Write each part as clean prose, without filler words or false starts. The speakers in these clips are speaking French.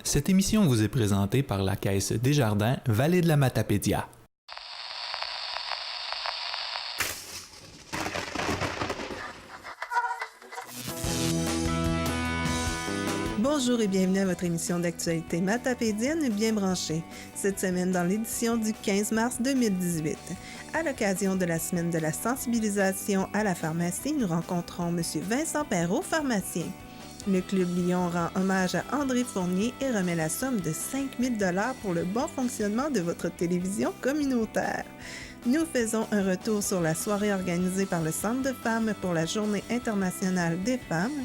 Cette émission vous est présentée par la Caisse Desjardins Vallée de la Matapédia. Bonjour et bienvenue à votre émission d'actualité matapédienne bien branchée. Cette semaine dans l'édition du 15 mars 2018. À l'occasion de la semaine de la sensibilisation à la pharmacie, nous rencontrons M. Vincent Perrault, pharmacien. Le Club Lyon rend hommage à André Fournier et remet la somme de 5 000 $ pour le bon fonctionnement de votre télévision communautaire. Nous faisons un retour sur la soirée organisée par le Centre de femmes pour la Journée internationale des femmes.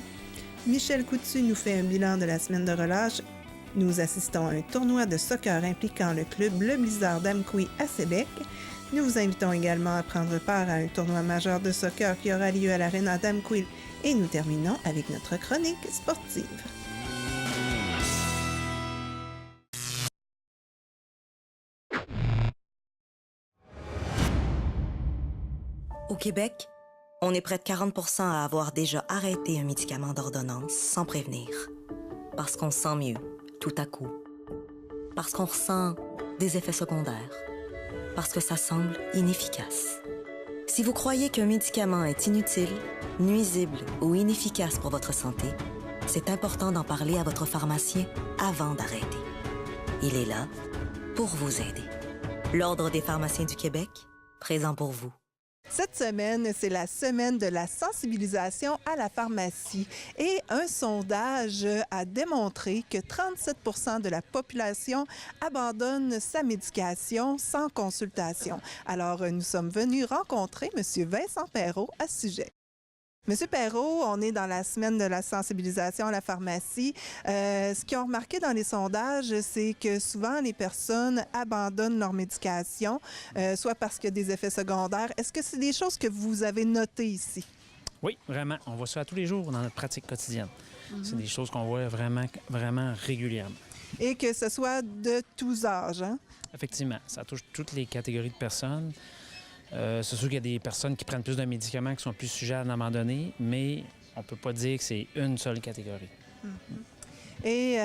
Michel Coutu nous fait un bilan de la semaine de relâche. Nous assistons à un tournoi de soccer impliquant le club Le Blizzard d'Amqui à Sébec. Nous vous invitons également à prendre part à un tournoi majeur de soccer qui aura lieu à l'Arena d'Amqui. Et nous terminons avec notre chronique sportive. Au Québec, on est près de 40 % à avoir déjà arrêté un médicament d'ordonnance sans prévenir. Parce qu'on se sent mieux, tout à coup. Parce qu'on ressent des effets secondaires. Parce que ça semble inefficace. Si vous croyez qu'un médicament est inutile, nuisible ou inefficace pour votre santé, c'est important d'en parler à votre pharmacien avant d'arrêter. Il est là pour vous aider. L'Ordre des pharmaciens du Québec, présent pour vous. Cette semaine, c'est la semaine de la sensibilisation à la pharmacie et un sondage a démontré que 37 % de la population abandonne sa médication sans consultation. Alors, nous sommes venus rencontrer M. Vincent Perrault à ce sujet. Monsieur Perrault, on est dans la semaine de la sensibilisation à la pharmacie. Ce qu'ils ont remarqué dans les sondages, c'est que souvent les personnes abandonnent leur médication, soit parce qu'il y a des effets secondaires. Est-ce que c'est des choses que vous avez notées ici? Oui, vraiment. On voit ça tous les jours dans notre pratique quotidienne. C'est des choses qu'on voit vraiment, vraiment régulièrement. Et que ce soit de tous âges, hein? Effectivement, ça touche toutes les catégories de personnes. C'est sûr qu'il y a des personnes qui prennent plus de médicaments qui sont plus sujets à en abandonner, mais on ne peut pas dire que c'est une seule catégorie. Et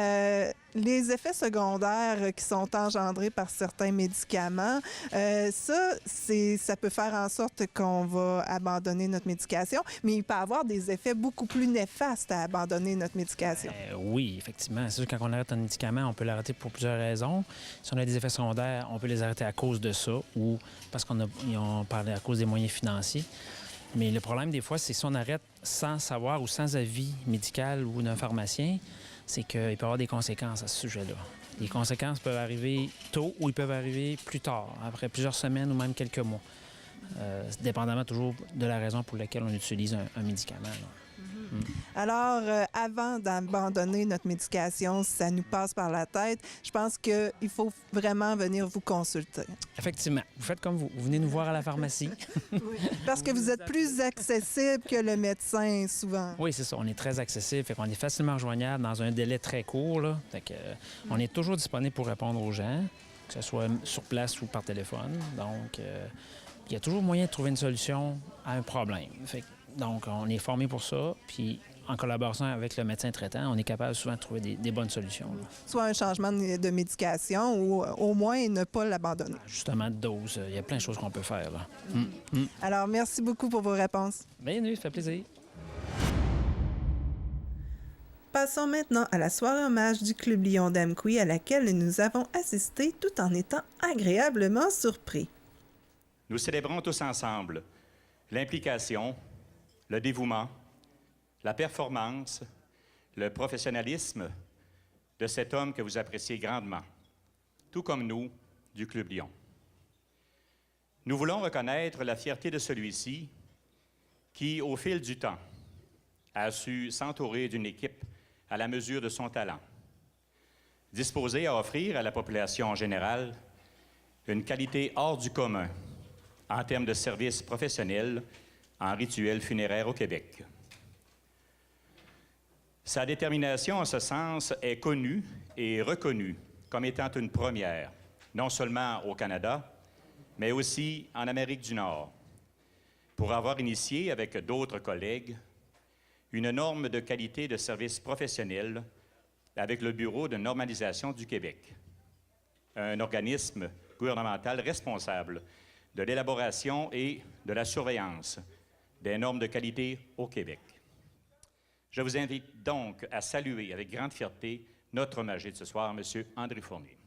les effets secondaires qui sont engendrés par certains médicaments, ça peut faire en sorte qu'on va abandonner notre médication, mais il peut y avoir des effets beaucoup plus néfastes à abandonner notre médication. Oui, effectivement. C'est sûr que quand on arrête un médicament, on peut l'arrêter pour plusieurs raisons. Si on a des effets secondaires, on peut les arrêter à cause de ça ou parce qu'on parlé à cause des moyens financiers. Mais le problème, des fois, c'est si on arrête sans savoir ou sans avis médical ou d'un pharmacien, c'est qu'il peut y avoir des conséquences à ce sujet-là. Les conséquences peuvent arriver tôt ou ils peuvent arriver plus tard, après plusieurs semaines ou même quelques mois, dépendamment toujours de la raison pour laquelle on utilise un médicament. Alors, avant d'abandonner notre médication, si ça nous passe par la tête, je pense qu'il faut vraiment venir vous consulter. Effectivement. Vous faites comme vous. Vous venez nous voir à la pharmacie. Oui. Parce que vous êtes plus accessible que le médecin, souvent. Oui, c'est ça. On est très accessible. Fait qu'on est facilement rejoignable dans un délai très court, là. Fait que, on est toujours disponible pour répondre aux gens, que ce soit sur place ou par téléphone. Donc, il y a toujours moyen de trouver une solution à un problème. Donc, on est formé pour ça, puis en collaboration avec le médecin traitant, on est capable souvent de trouver des bonnes solutions. Là. Soit un changement de médication ou au moins ne pas l'abandonner. Justement, de dose. Il y a plein de choses qu'on peut faire. Là. Alors, merci beaucoup pour vos réponses. Bienvenue, ça fait plaisir. Passons maintenant à la soirée hommage du Club Lyon d'Amqui à laquelle nous avons assisté tout en étant agréablement surpris. Nous célébrons tous ensemble l'implication, le dévouement, la performance, le professionnalisme de cet homme que vous appréciez grandement, tout comme nous, du Club Lyon. Nous voulons reconnaître la fierté de celui-ci qui, au fil du temps, a su s'entourer d'une équipe à la mesure de son talent, disposée à offrir à la population en général une qualité hors du commun en termes de services professionnels en rituel funéraire au Québec. Sa détermination en ce sens est connue et reconnue comme étant une première, non seulement au Canada, mais aussi en Amérique du Nord, pour avoir initié avec d'autres collègues une norme de qualité de service professionnel avec le Bureau de normalisation du Québec, un organisme gouvernemental responsable de l'élaboration et de la surveillance des normes de qualité au Québec. Je vous invite donc à saluer avec grande fierté notre hommage de ce soir, M. André Fournier.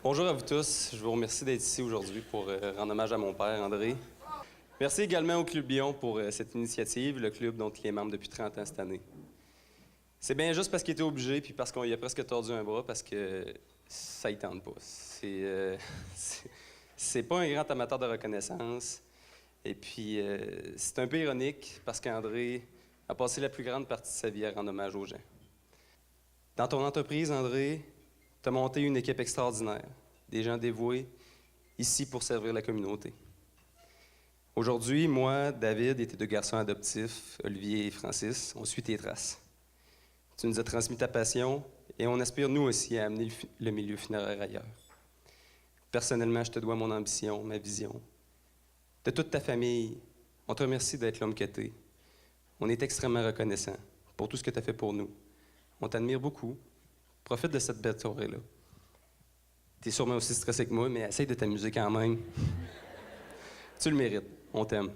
Bonjour à vous tous. Je vous remercie d'être ici aujourd'hui pour rendre hommage à mon père, André. Merci également au Club Lyon pour cette initiative, le club dont il est membre depuis 30 ans cette année. C'est bien juste parce qu'il était obligé puis parce qu'on lui a presque tordu un bras parce que ça ne tente pas. C'est pas un grand amateur de reconnaissance. Et puis, c'est un peu ironique parce qu'André a passé la plus grande partie de sa vie à rendre hommage aux gens. Dans ton entreprise, André, tu as monté une équipe extraordinaire, des gens dévoués, ici pour servir la communauté. Aujourd'hui, moi, David et tes deux garçons adoptifs, Olivier et Francis, on suit tes traces. Tu nous as transmis ta passion et on aspire, nous aussi, à amener le milieu funéraire ailleurs. Personnellement, je te dois mon ambition, ma vision. De toute ta famille, on te remercie d'être l'homme que t'es. On est extrêmement reconnaissant pour tout ce que tu as fait pour nous. On t'admire beaucoup. Profite de cette belle soirée-là. T'es sûrement aussi stressé que moi, mais essaye de t'amuser quand même. Tu le mérites. On t'aime.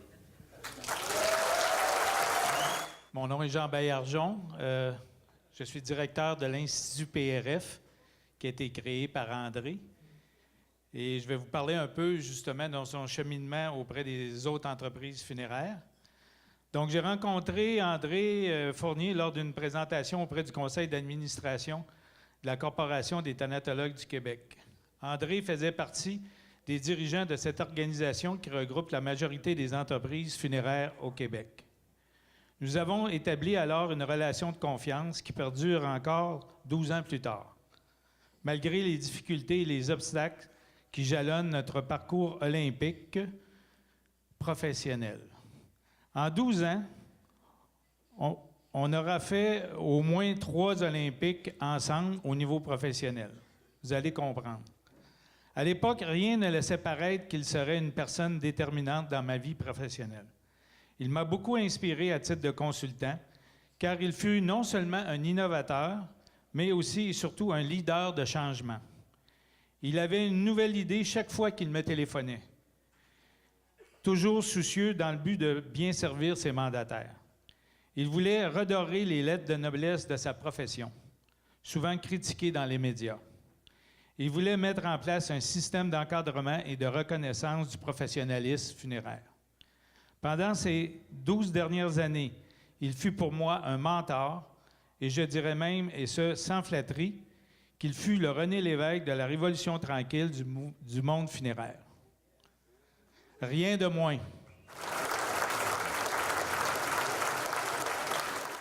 Mon nom est Jean Baillargeon. Je suis directeur de l'Institut PRF qui a été créé par André. Et je vais vous parler un peu justement de son cheminement auprès des autres entreprises funéraires. Donc, j'ai rencontré André Fournier lors d'une présentation auprès du conseil d'administration de la Corporation des thanatologues du Québec. André faisait partie des dirigeants de cette organisation qui regroupe la majorité des entreprises funéraires au Québec. Nous avons établi alors une relation de confiance qui perdure encore 12 ans plus tard, malgré les difficultés et les obstacles qui jalonnent notre parcours olympique professionnel. En 12 ans, on aura fait au moins 3 Olympiques ensemble au niveau professionnel. Vous allez comprendre. À l'époque, rien ne laissait paraître qu'il serait une personne déterminante dans ma vie professionnelle. Il m'a beaucoup inspiré à titre de consultant, car il fut non seulement un innovateur, mais aussi et surtout un leader de changement. Il avait une nouvelle idée chaque fois qu'il me téléphonait, toujours soucieux dans le but de bien servir ses mandataires. Il voulait redorer les lettres de noblesse de sa profession, souvent critiquées dans les médias. Il voulait mettre en place un système d'encadrement et de reconnaissance du professionnalisme funéraire. Pendant ces 12 dernières années, il fut pour moi un mentor, et je dirais même, et ce sans flatterie, qu'il fut le René Lévesque de la Révolution tranquille du monde funéraire. Rien de moins.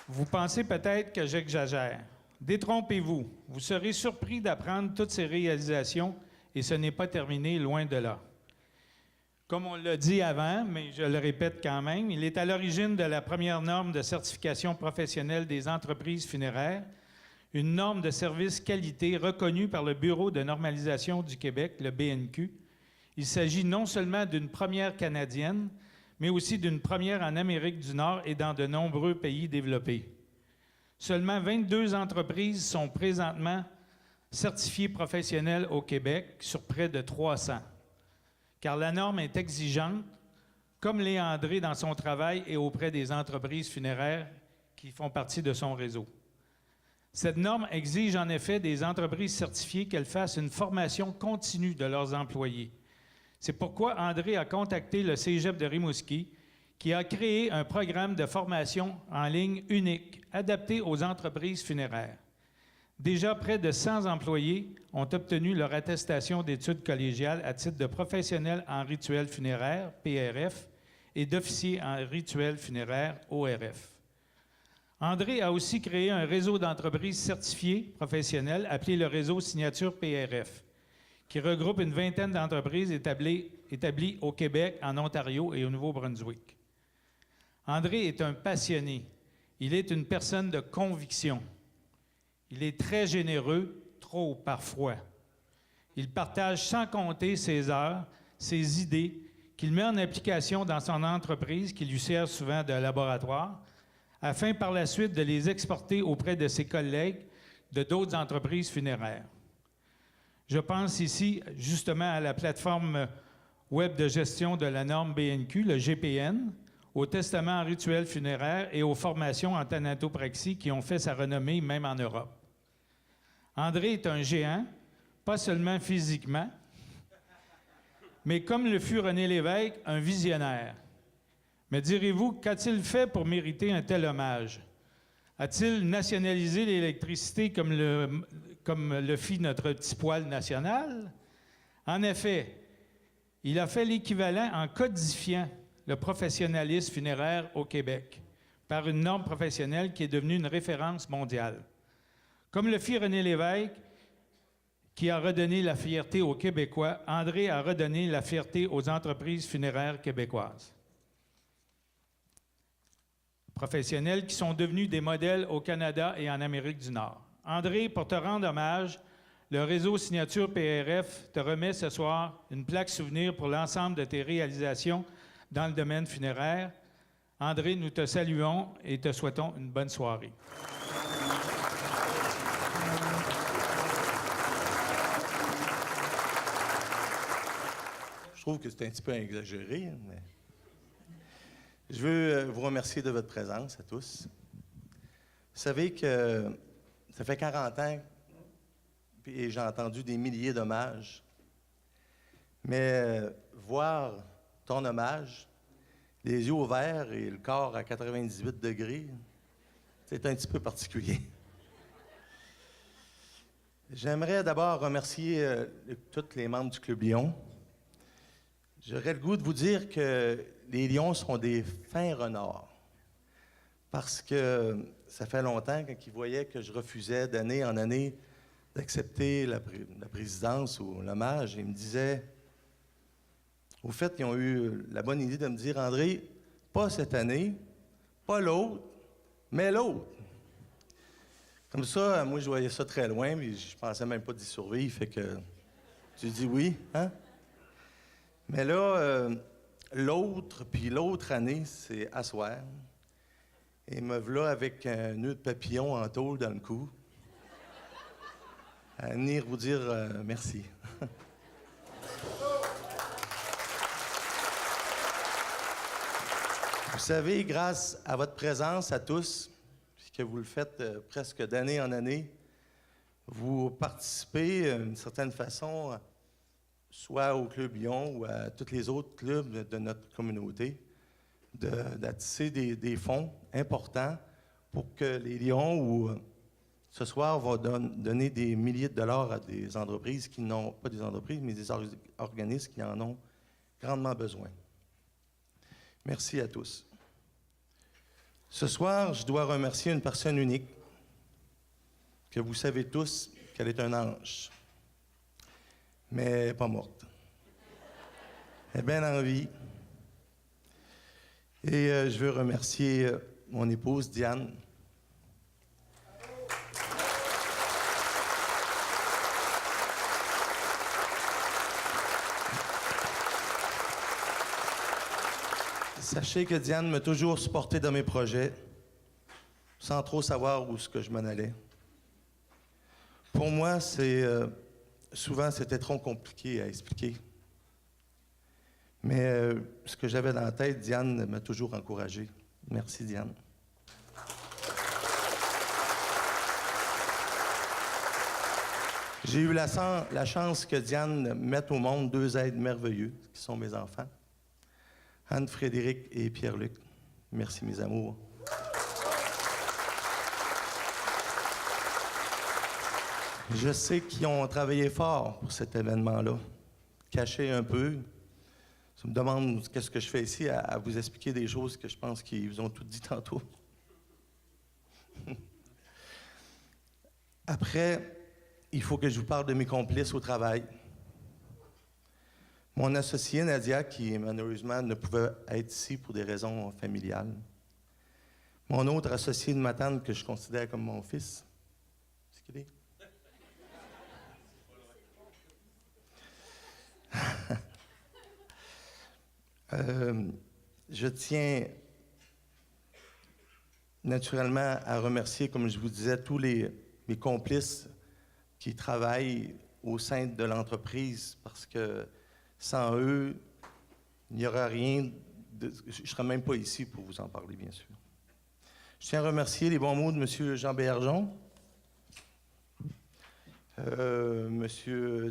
Vous pensez peut-être que j'exagère. Détrompez-vous. Vous serez surpris d'apprendre toutes ces réalisations et ce n'est pas terminé, loin de là. Comme on l'a dit avant, mais je le répète quand même, il est à l'origine de la première norme de certification professionnelle des entreprises funéraires, une norme de service qualité reconnue par le Bureau de normalisation du Québec, le BNQ. Il s'agit non seulement d'une première canadienne, mais aussi d'une première en Amérique du Nord et dans de nombreux pays développés. Seulement 22 entreprises sont présentement certifiées professionnelles au Québec sur près de 300, car la norme est exigeante, comme l'est André dans son travail et auprès des entreprises funéraires qui font partie de son réseau. Cette norme exige en effet des entreprises certifiées qu'elles fassent une formation continue de leurs employés. C'est pourquoi André a contacté le Cégep de Rimouski, qui a créé un programme de formation en ligne unique, adapté aux entreprises funéraires. Déjà, près de 100 employés ont obtenu leur attestation d'études collégiales à titre de professionnels en rituel funéraire, PRF, et d'officiers en rituel funéraire, ORF. André a aussi créé un réseau d'entreprises certifiées professionnelles appelé le réseau Signature PRF, qui regroupe une vingtaine d'entreprises établies au Québec, en Ontario et au Nouveau-Brunswick. André est un passionné. Il est une personne de conviction. Il est très généreux, trop parfois. Il partage sans compter ses heures, ses idées, qu'il met en application dans son entreprise, qui lui sert souvent de laboratoire, afin par la suite de les exporter auprès de ses collègues de d'autres entreprises funéraires. Je pense ici justement à la plateforme web de gestion de la norme BNQ, le GPN, au testament en rituel funéraire et aux formations en thanatopraxie qui ont fait sa renommée même en Europe. André est un géant, pas seulement physiquement, mais comme le fut René Lévesque, un visionnaire. Mais direz-vous, qu'a-t-il fait pour mériter un tel hommage? A-t-il nationalisé l'électricité comme le fit notre petit poil national? En effet, il a fait l'équivalent en codifiant le professionnalisme funéraire au Québec par une norme professionnelle qui est devenue une référence mondiale. Comme le fit René Lévesque, qui a redonné la fierté aux Québécois, André a redonné la fierté aux entreprises funéraires québécoises. Professionnels qui sont devenus des modèles au Canada et en Amérique du Nord. André, pour te rendre hommage, le réseau Signature PRF te remet ce soir une plaque souvenir pour l'ensemble de tes réalisations dans le domaine funéraire. André, nous te saluons et te souhaitons une bonne soirée. Je trouve que c'est un petit peu exagéré, mais je veux vous remercier de votre présence à tous. Vous savez que ça fait 40 ans et j'ai entendu des milliers d'hommages, mais voir ton hommage, les yeux ouverts et le corps à 98 degrés, c'est un petit peu particulier. J'aimerais d'abord remercier tous les membres du Club Lion. J'aurais le goût de vous dire que les lions sont des fins renards. Parce que ça fait longtemps qu'ils voyaient que je refusais d'année en année d'accepter la présidence ou l'hommage. Ils me disaient, au fait, ils ont eu la bonne idée de me dire, André, pas cette année, pas l'autre, mais l'autre. Comme ça, moi, je voyais ça très loin, mais je pensais même pas d'y survivre, fait que j'ai dit oui, hein? Mais là, l'autre, puis l'autre année, c'est à soir. Et me voilà avec un nœud de papillon en tôle dans le cou. À venir vous dire merci. Vous savez, grâce à votre présence à tous, puisque vous le faites presque d'année en année, vous participez d'une certaine façon soit au Club Lion ou à tous les autres clubs de notre communauté, d'atisser des fonds importants pour que les Lions, ce soir, vont donner des milliers de dollars à des entreprises qui n'ont pas des entreprises, mais des organismes qui en ont grandement besoin. Merci à tous. Ce soir, je dois remercier une personne unique, que vous savez tous qu'elle est un ange. Mais elle n'est pas morte. Elle est bien en vie. Et je veux remercier mon épouse, Diane. Sachez que Diane m'a toujours supporté dans mes projets, sans trop savoir où est-ce que je m'en allais. Pour moi, souvent, c'était trop compliqué à expliquer. Mais ce que j'avais dans la tête, Diane m'a toujours encouragé. Merci, Diane. J'ai eu la chance que Diane mette au monde 2 êtres merveilleux, qui sont mes enfants, Anne-Frédéric et Pierre-Luc. Merci, mes amours. Je sais qu'ils ont travaillé fort pour cet événement-là, caché un peu. Je me demande qu'est-ce que je fais ici à vous expliquer des choses que je pense qu'ils vous ont toutes dit tantôt. Après, il faut que je vous parle de mes complices au travail. Mon associé Nadia, qui malheureusement ne pouvait être ici pour des raisons familiales. Mon autre associé de ma tante que je considère comme mon fils. C'est qu'il est? Je tiens naturellement à remercier, comme je vous disais, tous mes complices qui travaillent au sein de l'entreprise, parce que sans eux, il n'y aurait rien. Je ne serais même pas ici pour vous en parler, bien sûr. Je tiens à remercier les bons mots de M. Jean Béargeon, M.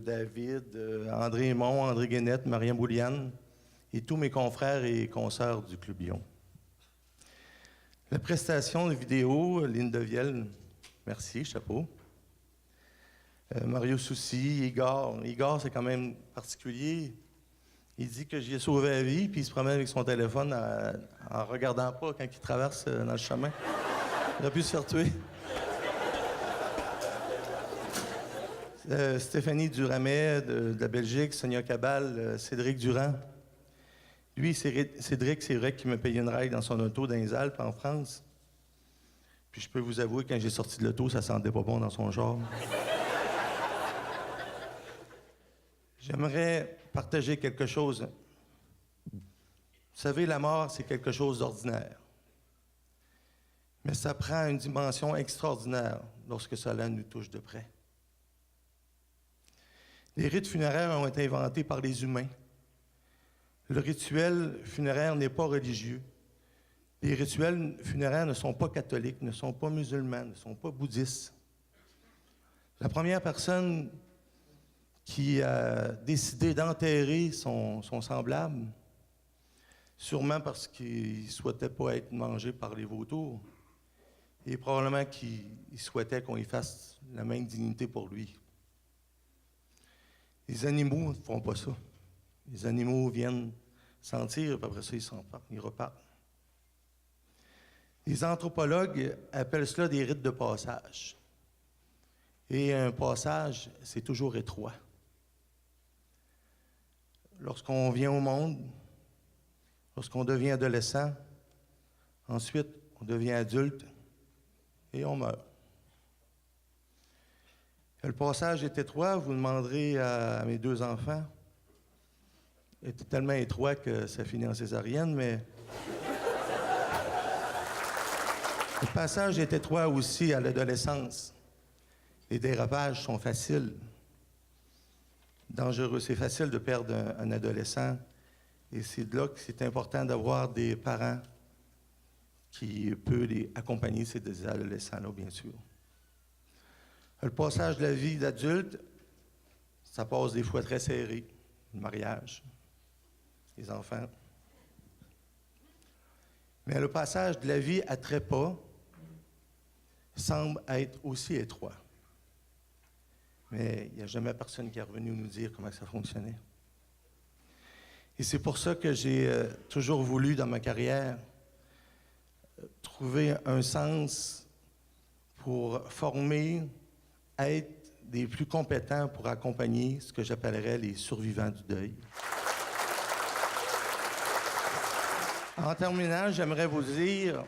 David, André Aymon, André Guénette, Marianne Bouliane et tous mes confrères et consoeurs du Club Lion. La prestation de vidéo, Lynn Devielle, merci, chapeau. Mario Soucy, Igor. Igor, c'est quand même particulier. Il dit que j'y ai sauvé la vie, puis il se promène avec son téléphone en regardant pas quand il traverse dans le chemin. Il aurait pu se faire tuer. Stéphanie Duramet de la Belgique, Sonia Cabal, Cédric Durand. Lui, Cédric, c'est vrai qu'il me payait une ride dans son auto dans les Alpes, en France. Puis je peux vous avouer, quand j'ai sorti de l'auto, ça sentait pas bon dans son genre. J'aimerais partager quelque chose. Vous savez, la mort, c'est quelque chose d'ordinaire. Mais ça prend une dimension extraordinaire lorsque cela nous touche de près. Les rites funéraires ont été inventés par les humains. Le rituel funéraire n'est pas religieux. Les rituels funéraires ne sont pas catholiques, ne sont pas musulmans, ne sont pas bouddhistes. La première personne qui a décidé d'enterrer son semblable, sûrement parce qu'il ne souhaitait pas être mangé par les vautours, et probablement qu'il souhaitait qu'on y fasse la même dignité pour lui. Les animaux ne font pas ça. Les animaux viennent sentir, puis après ça, ils repartent. Les anthropologues appellent cela des rites de passage. Et un passage, c'est toujours étroit. Lorsqu'on vient au monde, lorsqu'on devient adolescent, ensuite, on devient adulte et on meurt. Le passage est étroit, vous demanderez à mes deux enfants. Il était tellement étroit que ça finit en césarienne, mais... Le passage est étroit aussi à l'adolescence. Les dérapages sont faciles, dangereux. C'est facile de perdre un adolescent. Et c'est de là que c'est important d'avoir des parents qui peuvent les accompagner, ces adolescents-là, bien sûr. Le passage de la vie d'adulte, ça passe des fois très serré. Le mariage, les enfants. Mais le passage de la vie à trépas semble être aussi étroit. Mais il n'y a jamais personne qui est revenu nous dire comment ça fonctionnait. Et c'est pour ça que j'ai toujours voulu, dans ma carrière, trouver un sens pour former, être des plus compétents pour accompagner ce que j'appellerais les survivants du deuil. En terminant, j'aimerais vous dire,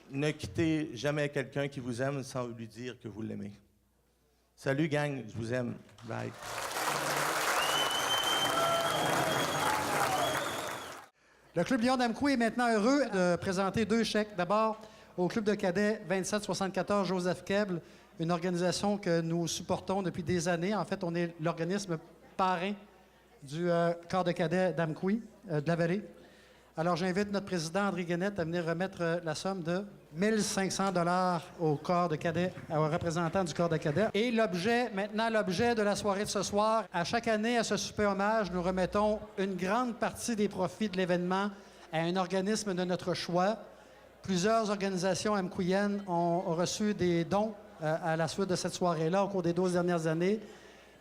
ne quittez jamais quelqu'un qui vous aime sans lui dire que vous l'aimez. Salut gang, je vous aime. Bye. Le Club Lion d'Amqui est maintenant heureux de présenter deux chèques. D'abord, au Club de cadets 2774 Joseph Keble, une organisation que nous supportons depuis des années. En fait, on est l'organisme parrain du corps de cadets d'Amqui, de la vallée. Alors, j'invite notre président, André Guénette, à venir remettre la somme de 1 500 $ au corps de cadets, aux représentants du corps de cadets. Et l'objet de la soirée de ce soir, à chaque année, à ce souper hommage, nous remettons une grande partie des profits de l'événement à un organisme de notre choix. Plusieurs organisations amquiennes ont reçu des dons à la suite de cette soirée-là au cours des 12 dernières années.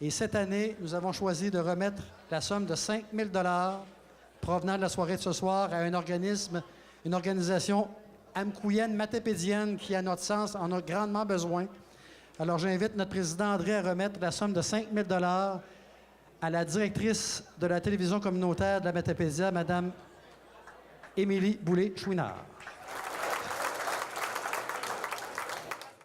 Et cette année, nous avons choisi de remettre la somme de 5 000 $ provenant de la soirée de ce soir à un organisme, une organisation amquienne, matapédienne, qui, à notre sens, en a grandement besoin. Alors, j'invite notre président André à remettre la somme de 5 000 $ à la directrice de la télévision communautaire de la Matapédia, Mme Émilie Boulay-Chouinard.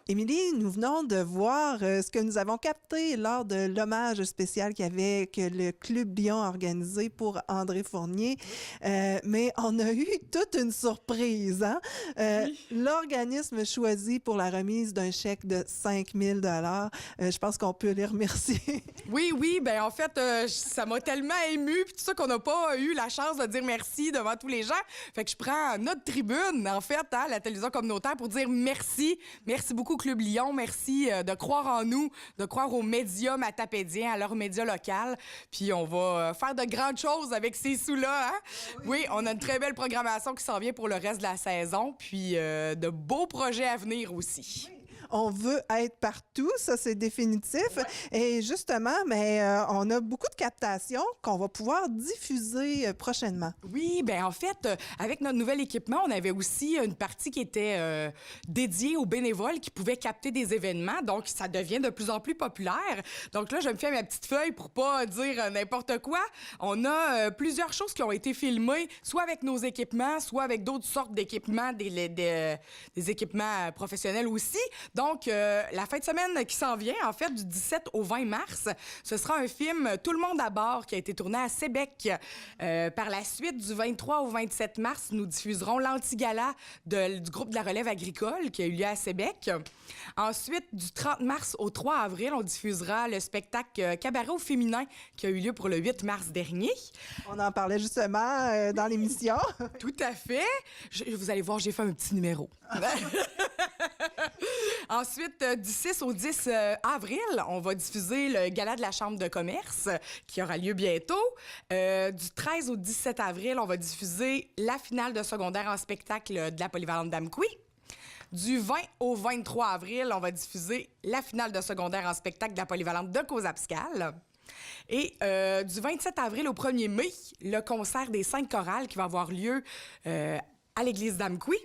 Émilie, nous venons de voir ce que nous avons capté lors de l'hommage spécial que le Club Lyon a organisé pour André Fournier. Mais on a eu toute une surprise. Hein? L'organisme choisi pour la remise d'un chèque de 5 000 je pense qu'on peut les remercier. Oui, ben en fait, ça m'a tellement émue, puis tout ça qu'on n'a pas eu la chance de dire merci devant tous les gens. Fait que je prends notre tribune, en fait, à la télévision communautaire pour dire merci. Merci beaucoup, Club Lyon. Merci de croire en nous, de croire aux médias matapédiens, à leurs médias locaux. Puis on va faire de grandes choses avec ces sous-là. Hein? Oui, on a une très belle programmation qui s'en vient pour le reste de la saison, puis de beaux projets à venir aussi. On veut être partout, ça c'est définitif. Et justement, on a beaucoup de captations qu'on va pouvoir diffuser prochainement. Oui, ben en fait, avec notre nouvel équipement, on avait aussi une partie qui était dédiée aux bénévoles qui pouvaient capter des événements. Donc, ça devient de plus en plus populaire. Donc là, je me fais ma petite feuille pour pas dire n'importe quoi. On a plusieurs choses qui ont été filmées, soit avec nos équipements, soit avec d'autres sortes d'équipements, des équipements professionnels aussi. Donc, la fin de semaine qui s'en vient, en fait, du 17 au 20 mars, ce sera un film « Tout le monde à bord » qui a été tourné à Sébec. Par la suite, du 23 au 27 mars, nous diffuserons l'anti-gala du groupe de la relève agricole qui a eu lieu à Sébec. Ensuite, du 30 mars au 3 avril, on diffusera le spectacle Cabaret au féminin qui a eu lieu pour le 8 mars dernier. On en parlait justement dans l'émission. Tout à fait. Vous allez voir, j'ai fait un petit numéro. Ensuite, du 6 au 10 avril, on va diffuser le Gala de la Chambre de commerce qui aura lieu bientôt. Du 13 au 17 avril, on va diffuser la finale de secondaire en spectacle de la Polyvalente d'Amqui. Du 20 au 23 avril, on va diffuser la finale de secondaire en spectacle de la Polyvalente de Cozapscal. Et du 27 avril au 1er mai, le concert des 5 chorales qui va avoir lieu à l'église d'Amqui.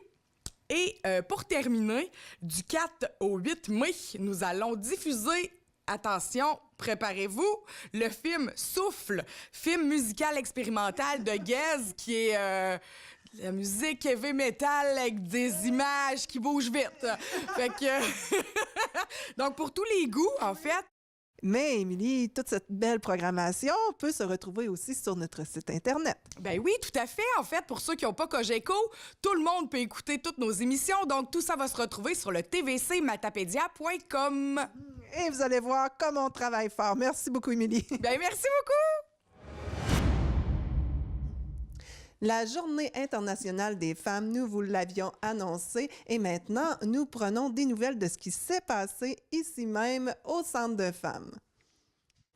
Et pour terminer, du 4 au 8 mai, nous allons diffuser, attention, préparez-vous, le film Souffle, film musical expérimental de Guez, qui est la musique heavy metal avec des images qui bougent vite. Fait que donc pour tous les goûts, en fait. Mais, Émilie, toute cette belle programmation peut se retrouver aussi sur notre site Internet. Ben oui, tout à fait. En fait, pour ceux qui n'ont pas Cogeco, tout le monde peut écouter toutes nos émissions. Donc, tout ça va se retrouver sur le tvcmatapédia.com. Et vous allez voir comment on travaille fort. Merci beaucoup, Émilie. Ben merci beaucoup! La Journée internationale des femmes, nous vous l'avions annoncé et maintenant, nous prenons des nouvelles de ce qui s'est passé ici même au Centre de femmes.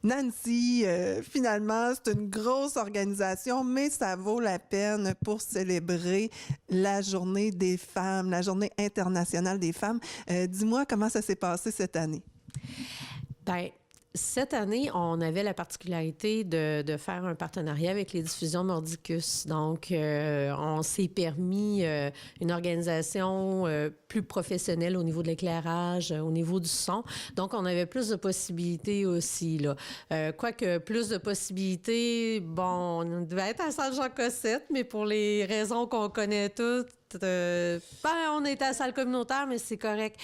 Nancy, finalement, c'est une grosse organisation, mais ça vaut la peine pour célébrer la Journée des femmes, la Journée internationale des femmes. Dis-moi comment ça s'est passé cette année. Bien, cette année, on avait la particularité de faire un partenariat avec les diffusions Mordicus. Donc, on s'est permis une organisation plus professionnelle au niveau de l'éclairage, au niveau du son. Donc, on avait plus de possibilités aussi, là. Quoique plus de possibilités, bon, on devait être à Salle Jean-Cossette, mais pour les raisons qu'on connaît toutes, on était à la salle communautaire, mais c'est correct.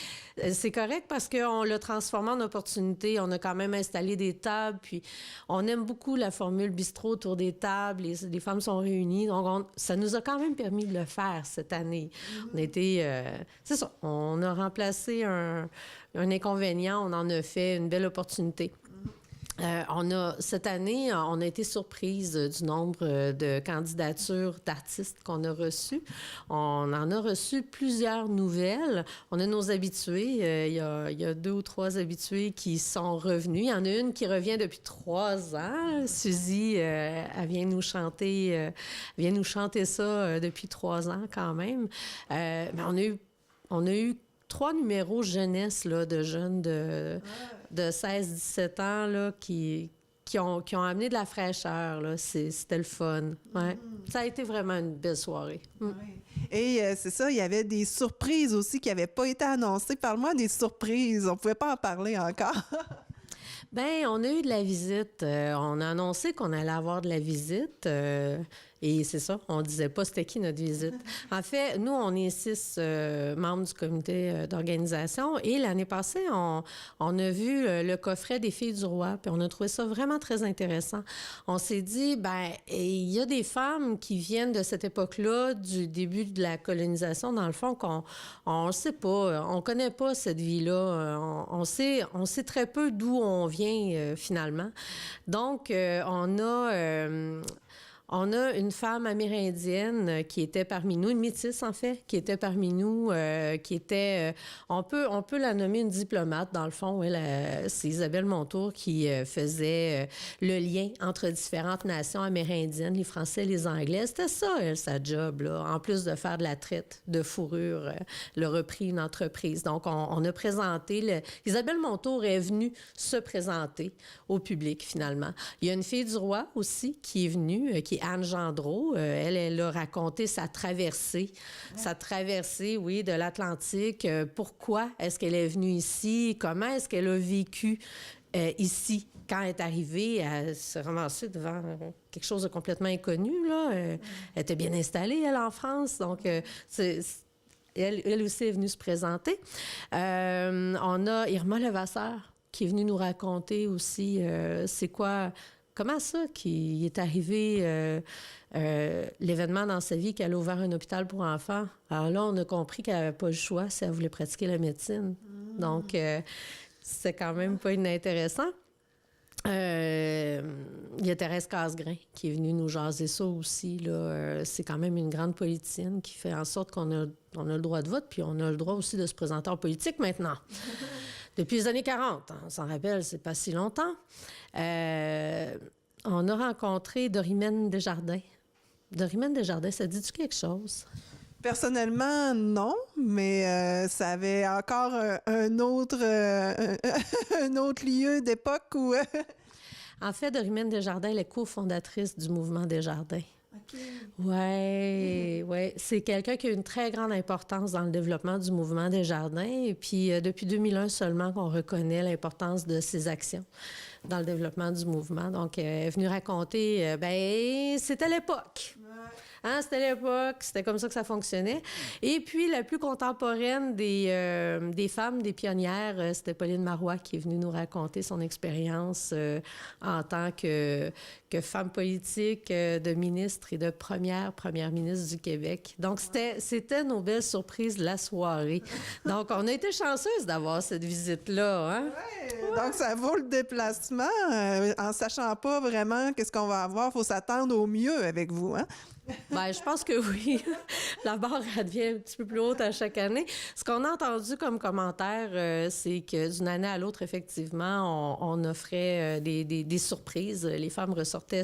C'est correct parce qu'on l'a transformé en opportunité. On a quand même installé des tables, puis on aime beaucoup la formule bistrot autour des tables. Les femmes sont réunies. Donc, ça nous a quand même permis de le faire cette année. On a été... c'est ça, on a remplacé un inconvénient. On en a fait une belle opportunité. Cette année, on a été surprise du nombre de candidatures d'artistes qu'on a reçues. On en a reçu plusieurs nouvelles. On a nos habitués. Il y a 2 ou 3 habitués qui sont revenus. Il y en a une qui revient depuis 3 ans. Suzy, elle vient nous chanter ça depuis 3 ans quand même. Mais on a eu 3 numéros jeunesse là, de jeunes de 16-17 ans là, qui ont amené de la fraîcheur. Là. C'était le fun. Ouais. Ça a été vraiment une belle soirée. Oui. Et c'est ça, il y avait des surprises aussi qui n'avaient pas été annoncées. Parle-moi des surprises. On ne pouvait pas en parler encore. Bien, on a eu de la visite. On a annoncé qu'on allait avoir de la visite. Et c'est ça, on disait pas c'était qui notre visite. En fait, nous, on est 6 membres du comité d'organisation et l'année passée, on a vu le coffret des Filles du Roi, puis on a trouvé ça vraiment très intéressant. On s'est dit, ben, il y a des femmes qui viennent de cette époque-là, du début de la colonisation, dans le fond, on ne sait pas, on connaît pas cette vie-là, on sait très peu d'où on vient finalement. Donc, on a une femme amérindienne qui était parmi nous, une métisse en fait, qui était parmi nous, qui était, on peut la nommer une diplomate dans le fond. C'est Isabelle Montour qui faisait le lien entre différentes nations amérindiennes, les Français, les Anglais. C'était ça, elle, sa job là. En plus de faire de la traite de fourrure, elle a repris une entreprise. Donc on a présenté. Isabelle Montour est venue se présenter au public finalement. Il y a une fille du roi aussi qui est venue, qui est Anne Gendreau. Elle a raconté sa traversée, oui, de l'Atlantique. Pourquoi est-ce qu'elle est venue ici? Comment est-ce qu'elle a vécu ici? Quand elle est arrivée, elle s'est ramassée devant quelque chose de complètement inconnu, là. Elle était bien installée, elle, en France. Donc, elle aussi est venue se présenter. On a Irma Levasseur qui est venue nous raconter aussi c'est quoi... Comment ça qu'il est arrivé l'événement dans sa vie qu'elle a ouvert un hôpital pour enfants? Alors là, on a compris qu'elle n'avait pas le choix si elle voulait pratiquer la médecine. Donc, c'est quand même pas inintéressant. Il y a Thérèse Casgrain qui est venue nous jaser ça aussi. Là. C'est quand même une grande politicienne qui fait en sorte qu'on a le droit de vote, puis on a le droit aussi de se présenter en politique maintenant. Depuis les années 40, on s'en rappelle, c'est pas si longtemps. On a rencontré Dorimène Desjardins. Dorimène Desjardins, ça dit-tu quelque chose? Personnellement, non, mais ça avait encore un autre lieu d'époque où... En fait, Dorimène Desjardins, elle est cofondatrice du mouvement Desjardins. OK. Oui. C'est quelqu'un qui a une très grande importance dans le développement du mouvement Desjardins. Et puis, depuis 2001 seulement qu'on reconnaît l'importance de ses actions dans le développement du mouvement. Donc, elle est venue raconter, c'était l'époque. Hein, c'était l'époque, c'était comme ça que ça fonctionnait. Et puis, la plus contemporaine des femmes, des pionnières, c'était Pauline Marois qui est venue nous raconter son expérience en tant que femme politique, de ministre et de première ministre du Québec. Donc, c'était nos belles surprises de la soirée. Donc, on a été chanceuses d'avoir cette visite-là. Hein? Ouais, donc, ça vaut le déplacement. En sachant pas vraiment qu'est-ce qu'on va avoir, il faut s'attendre au mieux avec vous. Hein? Bien, je pense que oui. La barre, elle devient un petit peu plus haute à chaque année. Ce qu'on a entendu comme commentaire, c'est que d'une année à l'autre, effectivement, on offrait des surprises. Les femmes ressortaient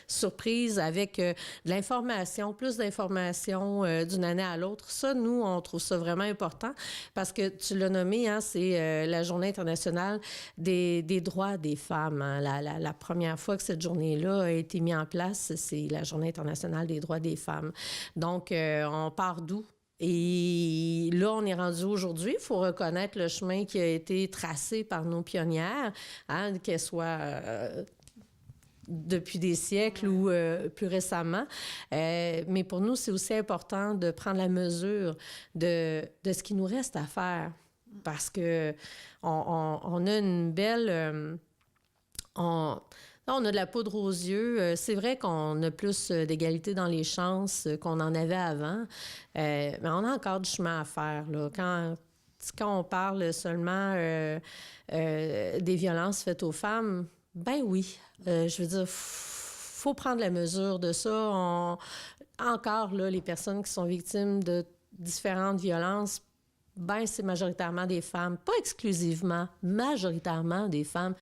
surprises avec de l'information, plus d'informations d'une année à l'autre. Ça, nous, on trouve ça vraiment important parce que tu l'as nommé, hein, c'est la Journée internationale des droits des femmes. Hein. La première fois que cette journée-là a été mise en place, c'est la Journée internationale des droits des femmes. Donc, on part d'où? Et là, on est rendu aujourd'hui. Il faut reconnaître le chemin qui a été tracé par nos pionnières, hein, qu'elles soient... depuis des siècles ou plus récemment. Mais pour nous, c'est aussi important de prendre la mesure de ce qui nous reste à faire parce que on a une belle... on a de la poudre aux yeux. C'est vrai qu'on a plus d'égalité dans les chances qu'on en avait avant, mais on a encore du chemin à faire. Là. Quand on parle seulement des violences faites aux femmes, ben oui, je veux dire, faut prendre la mesure de ça. Encore, là, les personnes qui sont victimes de différentes violences, ben c'est majoritairement des femmes, pas exclusivement, majoritairement des femmes.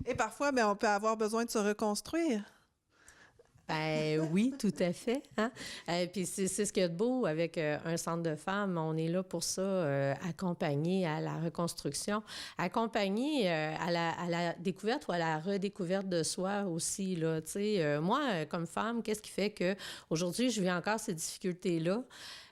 Et parfois, ben, on peut avoir besoin de se reconstruire. Ben oui, tout à fait. Hein? Puis c'est ce qu'il y a de beau avec un centre de femmes. On est là pour ça, accompagner à la reconstruction, accompagner à la découverte ou à la redécouverte de soi aussi. Là, moi, comme femme, qu'est-ce qui fait qu'aujourd'hui, je vis encore ces difficultés-là?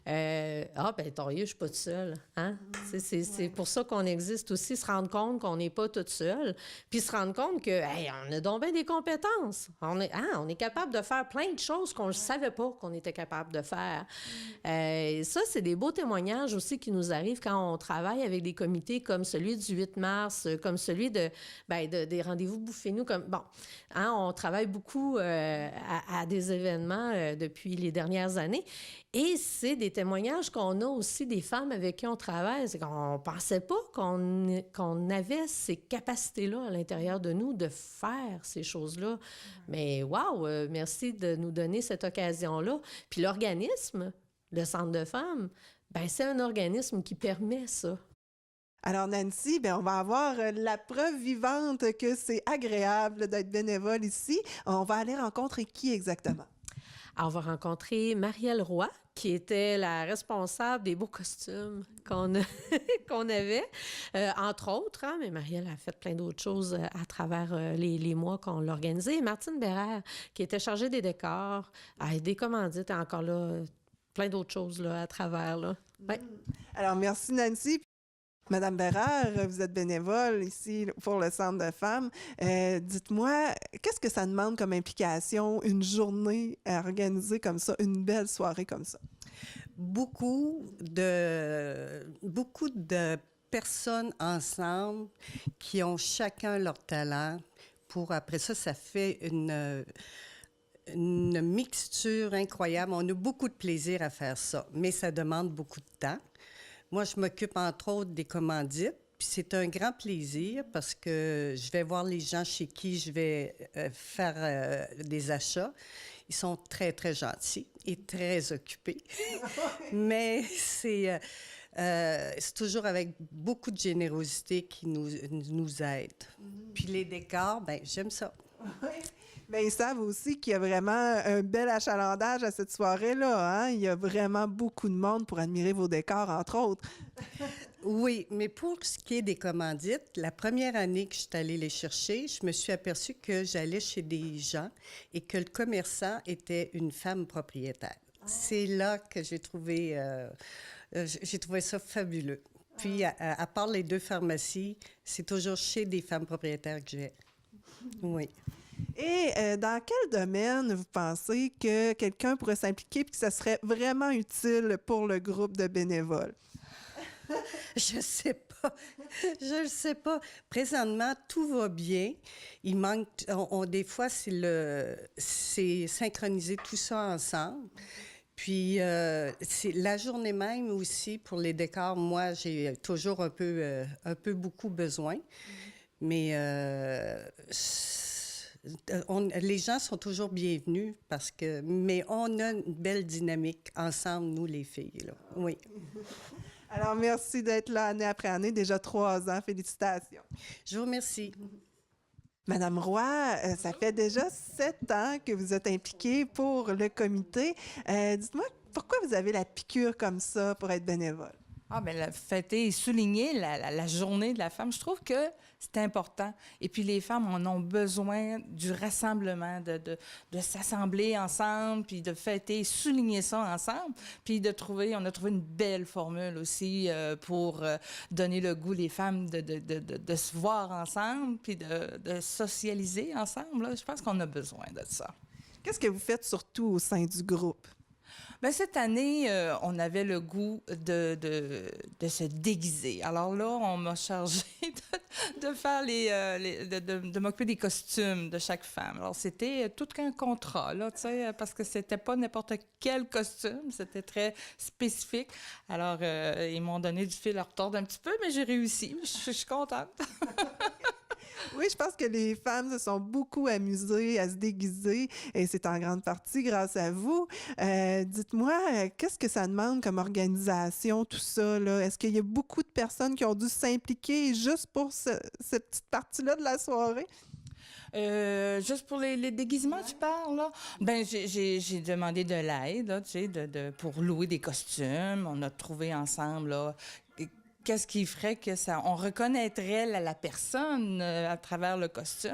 Tant mieux, je suis pas toute seule. Hein? C'est pour ça qu'on existe aussi, se rendre compte qu'on n'est pas toute seule, puis se rendre compte que, on a donc bien des compétences. On est capable de faire plein de choses qu'on ne savait pas qu'on était capable de faire. Ça, c'est des beaux témoignages aussi qui nous arrivent quand on travaille avec des comités comme celui du 8 mars, comme celui des rendez-vous Bouffez-nous. On travaille beaucoup à des événements depuis les dernières années. Et c'est des témoignages qu'on a aussi des femmes avec qui on travaille. C'est qu'on ne pensait pas qu'on avait ces capacités-là à l'intérieur de nous de faire ces choses-là. Mais wow, merci de nous donner cette occasion-là. Puis l'organisme, le Centre de femmes, c'est un organisme qui permet ça. Alors Nancy, on va avoir la preuve vivante que c'est agréable d'être bénévole ici. On va aller rencontrer qui exactement? Alors, on va rencontrer Marielle Roy, qui était la responsable des beaux costumes qu'on avait, entre autres, mais Marielle a fait plein d'autres choses à travers les mois qu'on l'a organisé. Et Martine Bérère, qui était chargée des décors, des commandites, encore là, plein d'autres choses là, à travers. Là. Ouais. Alors, merci Nancy. Madame Bérard, vous êtes bénévole ici pour le Centre de femmes. Dites-moi, qu'est-ce que ça demande comme implication, une journée à organiser comme ça, une belle soirée comme ça? Beaucoup de personnes ensemble qui ont chacun leur talent. Après ça, ça fait une mixture incroyable. On a beaucoup de plaisir à faire ça, mais ça demande beaucoup de temps. Moi, je m'occupe, entre autres, des commandites. Puis c'est un grand plaisir parce que je vais voir les gens chez qui je vais faire des achats. Ils sont très, très gentils et très occupés. Mais c'est toujours avec beaucoup de générosité qui nous aident. Puis les décors, j'aime ça. Bien, ils savent aussi qu'il y a vraiment un bel achalandage à cette soirée-là. Hein? Il y a vraiment beaucoup de monde pour admirer vos décors, entre autres. Oui, mais pour ce qui est des commandites, la première année que je suis allée les chercher, je me suis aperçue que j'allais chez des gens et que le commerçant était une femme propriétaire. C'est là que j'ai trouvé ça fabuleux. Puis, à part les 2 pharmacies, c'est toujours chez des femmes propriétaires que je vais. Oui. Et dans quel domaine vous pensez que quelqu'un pourrait s'impliquer et que ça serait vraiment utile pour le groupe de bénévoles? Je ne sais pas. Présentement, tout va bien. Il manque... des fois, c'est synchroniser tout ça ensemble. Puis, c'est la journée même aussi, pour les décors, moi, j'ai toujours un peu beaucoup besoin. Mais les gens sont toujours bienvenus mais on a une belle dynamique ensemble, nous, les filles. Là. Oui. Alors, merci d'être là année après année, déjà 3 ans. Félicitations. Je vous remercie. Madame Roy, ça fait déjà 7 ans que vous êtes impliquée pour le comité. Dites-moi, pourquoi vous avez la piqûre comme ça pour être bénévole? Fêter et souligner la journée de la femme, je trouve que c'est important. Et puis, les femmes en ont besoin du rassemblement, de s'assembler ensemble, puis de fêter et souligner ça ensemble. Puis, on a trouvé une belle formule aussi pour donner le goût les femmes de se voir ensemble, puis de socialiser ensemble. Là. Je pense qu'on a besoin de ça. Qu'est-ce que vous faites surtout au sein du groupe? Cette année, on avait le goût de se déguiser. Alors là, on m'a chargé de faire de m'occuper des costumes de chaque femme. Alors, c'était tout un contrat, là, tu sais, parce que c'était pas n'importe quel costume, c'était très spécifique. Alors, ils m'ont donné du fil à retordre un petit peu, mais j'ai réussi. Je suis contente. Oui, je pense que les femmes se sont beaucoup amusées à se déguiser et c'est en grande partie grâce à vous. Dites-moi, qu'est-ce que ça demande comme organisation, tout ça, là? Est-ce qu'il y a beaucoup de personnes qui ont dû s'impliquer juste pour cette petite partie-là de la soirée? Juste pour les déguisements, tu parles, là? J'ai demandé de l'aide, là, tu sais, pour louer des costumes. On a trouvé ensemble, là, qu'est-ce qui ferait que on reconnaîtrait la personne à travers le costume.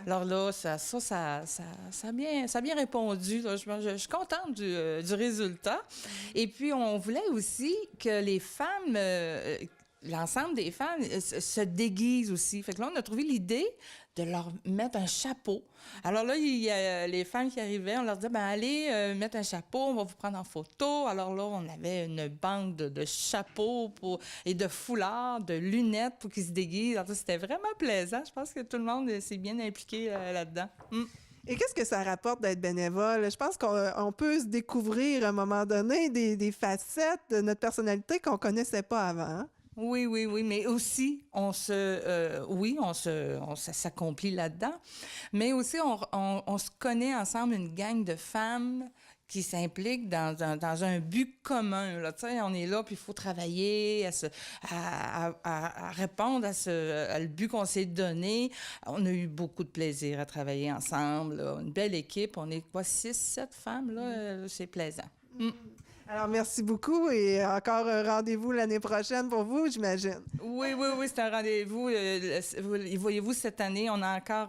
Alors là, ça a bien répondu. Là. Je suis contente du résultat. Et puis, on voulait aussi que les femmes... l'ensemble des femmes se déguisent aussi. Fait que là, on a trouvé l'idée de leur mettre un chapeau. Alors là, il y a les femmes qui arrivaient, on leur disait, allez mettre un chapeau, on va vous prendre en photo. Alors là, on avait une bande de chapeaux et de foulards, de lunettes pour qu'ils se déguisent. Alors, c'était vraiment plaisant. Je pense que tout le monde s'est bien impliqué là-dedans. Et qu'est-ce que ça rapporte d'être bénévole? Je pense qu'on peut se découvrir à un moment donné des facettes de notre personnalité qu'on connaissait pas avant. Hein? Oui, mais aussi, on s'accomplit là-dedans, mais aussi, on se connaît ensemble une gang de femmes qui s'impliquent dans un but commun. Là. On est là, puis il faut travailler à répondre à le but qu'on s'est donné. On a eu beaucoup de plaisir à travailler ensemble. Là. Une belle équipe. On est 6, 7 femmes. Là, c'est plaisant. Alors, merci beaucoup et encore un rendez-vous l'année prochaine pour vous, j'imagine. Oui, c'est un rendez-vous. Voyez-vous, cette année, on a encore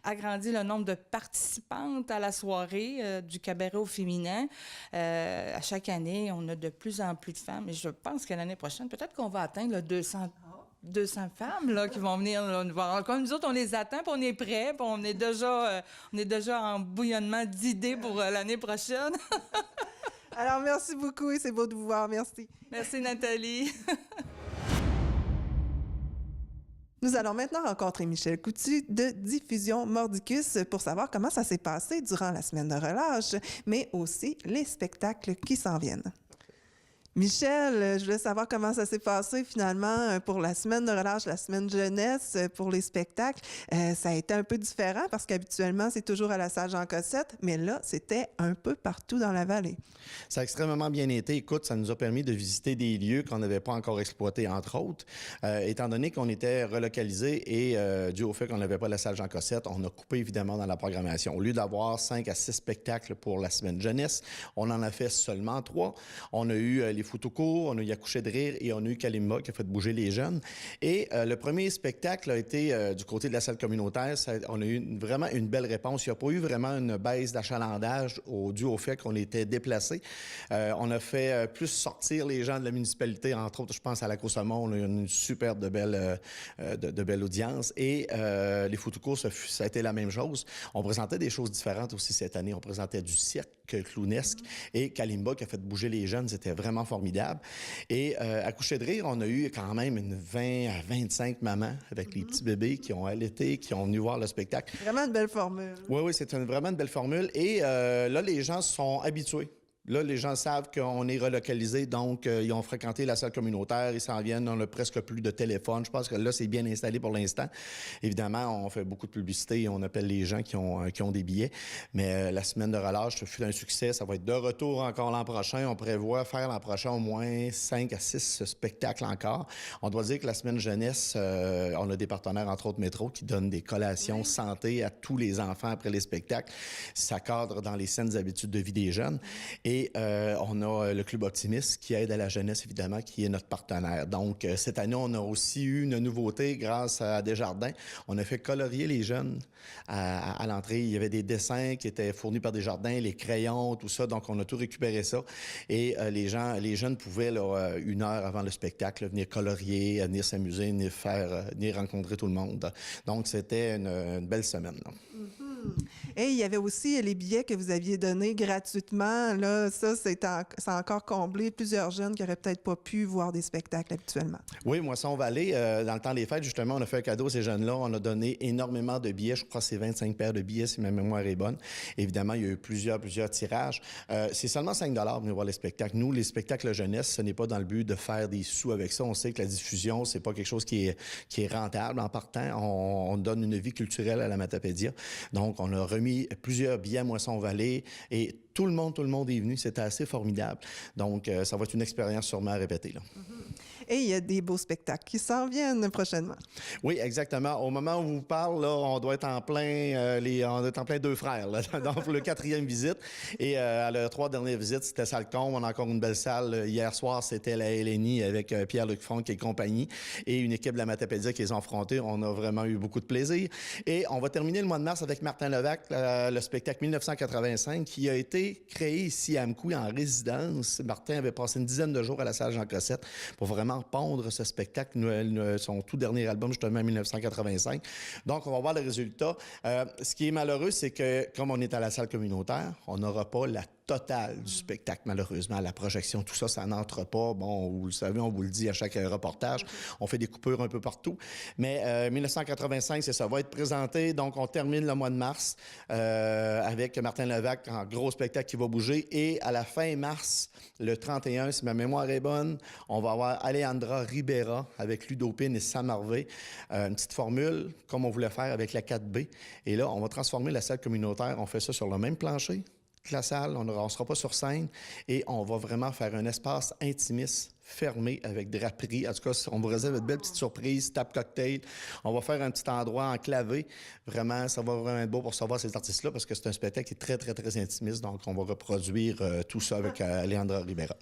agrandi le nombre de participantes à la soirée du cabaret au féminin. À chaque année, on a de plus en plus de femmes et je pense que l'année prochaine, peut-être qu'on va atteindre le 200 femmes là, qui vont venir là, nous voir. Comme nous autres, on les attend, puis on est prêts, puis on est déjà en bouillonnement d'idées pour l'année prochaine. Alors, merci beaucoup et c'est beau de vous voir. Merci. Merci, Nathalie. Nous allons maintenant rencontrer Michel Coutu de Diffusion Mordicus pour savoir comment ça s'est passé durant la semaine de relâche, mais aussi les spectacles qui s'en viennent. Michel, je voulais savoir comment ça s'est passé finalement pour la semaine de relâche, la semaine jeunesse, pour les spectacles. Ça a été un peu différent parce qu'habituellement, c'est toujours à la salle Jean Cossette, mais là, c'était un peu partout dans la vallée. Ça a extrêmement bien été. Écoute, ça nous a permis de visiter des lieux qu'on n'avait pas encore exploités, entre autres. Étant donné qu'on était relocalisé et dû au fait qu'on n'avait pas la salle Jean Cossette, on a coupé évidemment dans la programmation. Au lieu d'avoir 5 à 6 spectacles pour la semaine jeunesse, on en a fait seulement 3. On a eu les Foutoucourt, on a eu Accoucher de rire et on a eu Kalimba qui a fait bouger les jeunes. Et le premier spectacle a été du côté de la salle communautaire. On a eu vraiment une belle réponse. Il n'y a pas eu vraiment une baisse d'achalandage dû au fait qu'on était déplacés. On a fait plus sortir les gens de la municipalité, entre autres, je pense à la Côte-Saumon, on a eu une super de belle audience. Et les Foutoucourt, ça a été la même chose. On présentait des choses différentes aussi cette année. On présentait du cirque clownesque et Kalimba qui a fait bouger les jeunes. C'était vraiment formidable. Et à Coucher de rire, on a eu quand même une 20 à 25 mamans avec les petits bébés qui ont allaité, qui ont venu voir le spectacle. Vraiment une belle formule. Oui, c'est vraiment une belle formule. Et là, les gens sont habitués. Là, les gens savent qu'on est relocalisé, donc ils ont fréquenté la salle communautaire, ils s'en viennent, on n'a presque plus de téléphone. Je pense que là, c'est bien installé pour l'instant. Évidemment, on fait beaucoup de publicité et on appelle les gens qui ont des billets. Mais la semaine de relâche, ça fut un succès. Ça va être de retour encore l'an prochain. On prévoit faire l'an prochain au moins 5 à 6 spectacles encore. On doit dire que la semaine jeunesse, on a des partenaires, entre autres Métro, qui donnent des collations santé à tous les enfants après les spectacles. Ça cadre dans les saines habitudes de vie des jeunes. Et on a le Club Optimiste qui aide à la jeunesse, évidemment, qui est notre partenaire. Donc, cette année, on a aussi eu une nouveauté grâce à Desjardins. On a fait colorier les jeunes à l'entrée. Il y avait des dessins qui étaient fournis par Desjardins, les crayons, tout ça. Donc, on a tout récupéré ça. Et les jeunes pouvaient, là, 1 heure avant le spectacle, venir colorier, venir s'amuser, venir rencontrer tout le monde. Donc, c'était une belle semaine. Là. Et il y avait aussi les billets que vous aviez donnés gratuitement. Là, ça a encore comblé plusieurs jeunes qui n'auraient peut-être pas pu voir des spectacles habituellement. Oui, Moisson Vallée, dans le temps des fêtes, justement, on a fait un cadeau à ces jeunes-là. On a donné énormément de billets. Je crois que c'est 25 paires de billets, si ma mémoire est bonne. Évidemment, il y a eu plusieurs tirages. C'est seulement 5 $ venir voir les spectacles. Nous, les spectacles jeunesse, ce n'est pas dans le but de faire des sous avec ça. On sait que la diffusion, c'est pas quelque chose qui est rentable en partant. On donne une vie culturelle à la Matapédia. Donc, on a remis plusieurs billets à Moisson-Vallée et tout le monde est venu. C'était assez formidable. Donc, ça va être une expérience sûrement à répéter. Là. Et il y a des beaux spectacles qui s'en viennent prochainement. Oui, exactement. Au moment où on vous parle, là, on doit être en plein, on doit être en plein deux frères, là, donc pour le 4e visite. Et à la 3 dernière visite, c'était salle comble. On a encore une belle salle. Hier soir, c'était la LNI avec Pierre-Luc Franck et compagnie et une équipe de la Matapédia qui les a affrontés. On a vraiment eu beaucoup de plaisir. Et on va terminer le mois de mars avec Martin Levac, le spectacle 1985 qui a été créé ici à Amkoui en résidence. Martin avait passé une dizaine de jours à la salle Jean Cossette pour vraiment pondre ce spectacle, son tout dernier album, justement, en 1985. Donc, on va voir le résultat. Ce qui est malheureux, c'est que, comme on est à la salle communautaire, on n'aura pas la totale du spectacle, malheureusement. La projection, tout ça, ça n'entre pas. Bon, vous le savez, on vous le dit à chaque reportage. On fait des coupures un peu partout. Mais 1985, c'est ça, va être présenté. Donc, on termine le mois de mars avec Martin Levac en gros spectacle qui va bouger. Et à la fin mars, le 31, si ma mémoire est bonne, on va avoir Alejandra Ribera avec Ludopine et Sam Harvey. Une petite formule, comme on voulait faire avec la 4B. Et là, on va transformer la salle communautaire. On fait ça sur le même plancher que la salle. On ne sera pas sur scène. Et on va vraiment faire un espace intimiste fermé avec draperie. En tout cas, on vous réserve une belle petite surprise, tap cocktail. On va faire un petit endroit enclavé. Vraiment, ça va vraiment être beau pour savoir ces artistes-là parce que c'est un spectacle qui est très, très, très intimiste. Donc, on va reproduire tout ça avec Alejandra Ribera.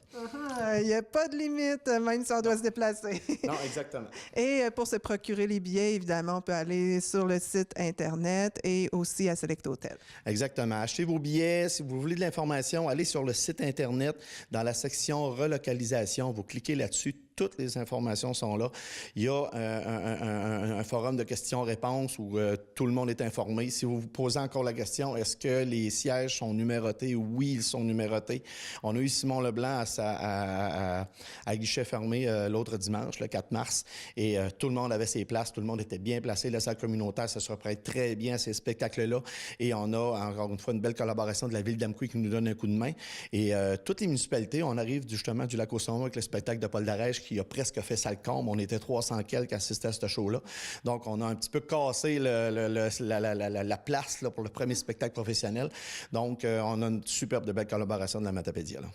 Il n'y a pas de limite, même si on doit se déplacer. Non, exactement. Et pour se procurer les billets, évidemment, on peut aller sur le site Internet et aussi à Select Hotel. Exactement. Achetez vos billets. Si vous voulez de l'information, allez sur le site Internet dans la section relocalisation. Vous cliquez là-dessus. Toutes les informations sont là. Il y a un forum de questions-réponses où tout le monde est informé. Si vous vous posez encore la question, est-ce que les sièges sont numérotés? Oui, ils sont numérotés. On a eu Simon Leblanc à guichet fermé l'autre dimanche, le 4 mars, et tout le monde avait ses places. Tout le monde était bien placé. La salle communautaire, ça se reprête très bien à ces spectacles-là. Et on a, encore une fois, une belle collaboration de la Ville d'Amkoui qui nous donne un coup de main. Et toutes les municipalités, on arrive justement du Lac-aux-Saumons avec le spectacle de Paul Darèche qui a presque fait salle comble. On était 300 quelques à assister à ce show-là. Donc, on a un petit peu cassé la place là, pour le premier spectacle professionnel. Donc, on a une superbe de belle collaboration de la Matapédia. Là.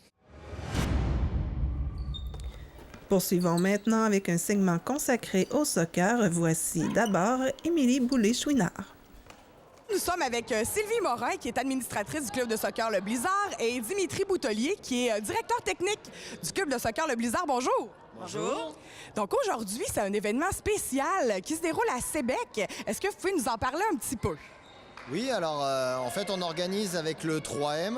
Poursuivons maintenant avec un segment consacré au soccer. Voici d'abord Émilie Boulay-Chouinard. Nous sommes avec Sylvie Morin, qui est administratrice du club de soccer Le Blizzard, et Dimitri Boutelier, qui est directeur technique du club de soccer Le Blizzard. Bonjour! Bonjour! Donc aujourd'hui, c'est un événement spécial qui se déroule à Sébec. Est-ce que vous pouvez nous en parler un petit peu? Oui, alors en fait, on organise avec le 3M,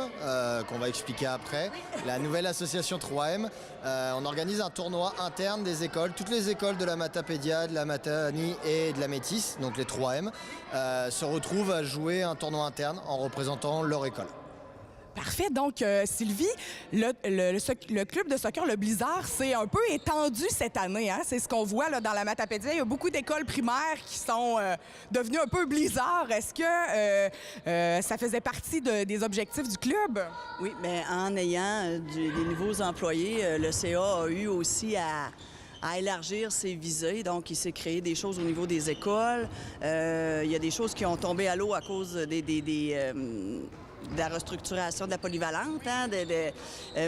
qu'on va expliquer après, la nouvelle association 3M. On organise un tournoi interne des écoles. Toutes les écoles de la Matapédia, de la Matani et de la Métis, donc les 3M, se retrouvent à jouer un tournoi interne en représentant leur école. Parfait. Donc, Sylvie, le club de soccer Le Blizzard s'est un peu étendu cette année. Hein? C'est ce qu'on voit là, dans la Matapédia. Il y a beaucoup d'écoles primaires qui sont devenues un peu Blizzard. Est-ce que ça faisait partie des objectifs du club? Oui, mais en ayant des nouveaux employés, le CA a eu aussi à élargir ses visées. Donc, il s'est créé des choses au niveau des écoles. Il y a des choses qui ont tombé à l'eau à cause de la restructuration de la polyvalente, hein,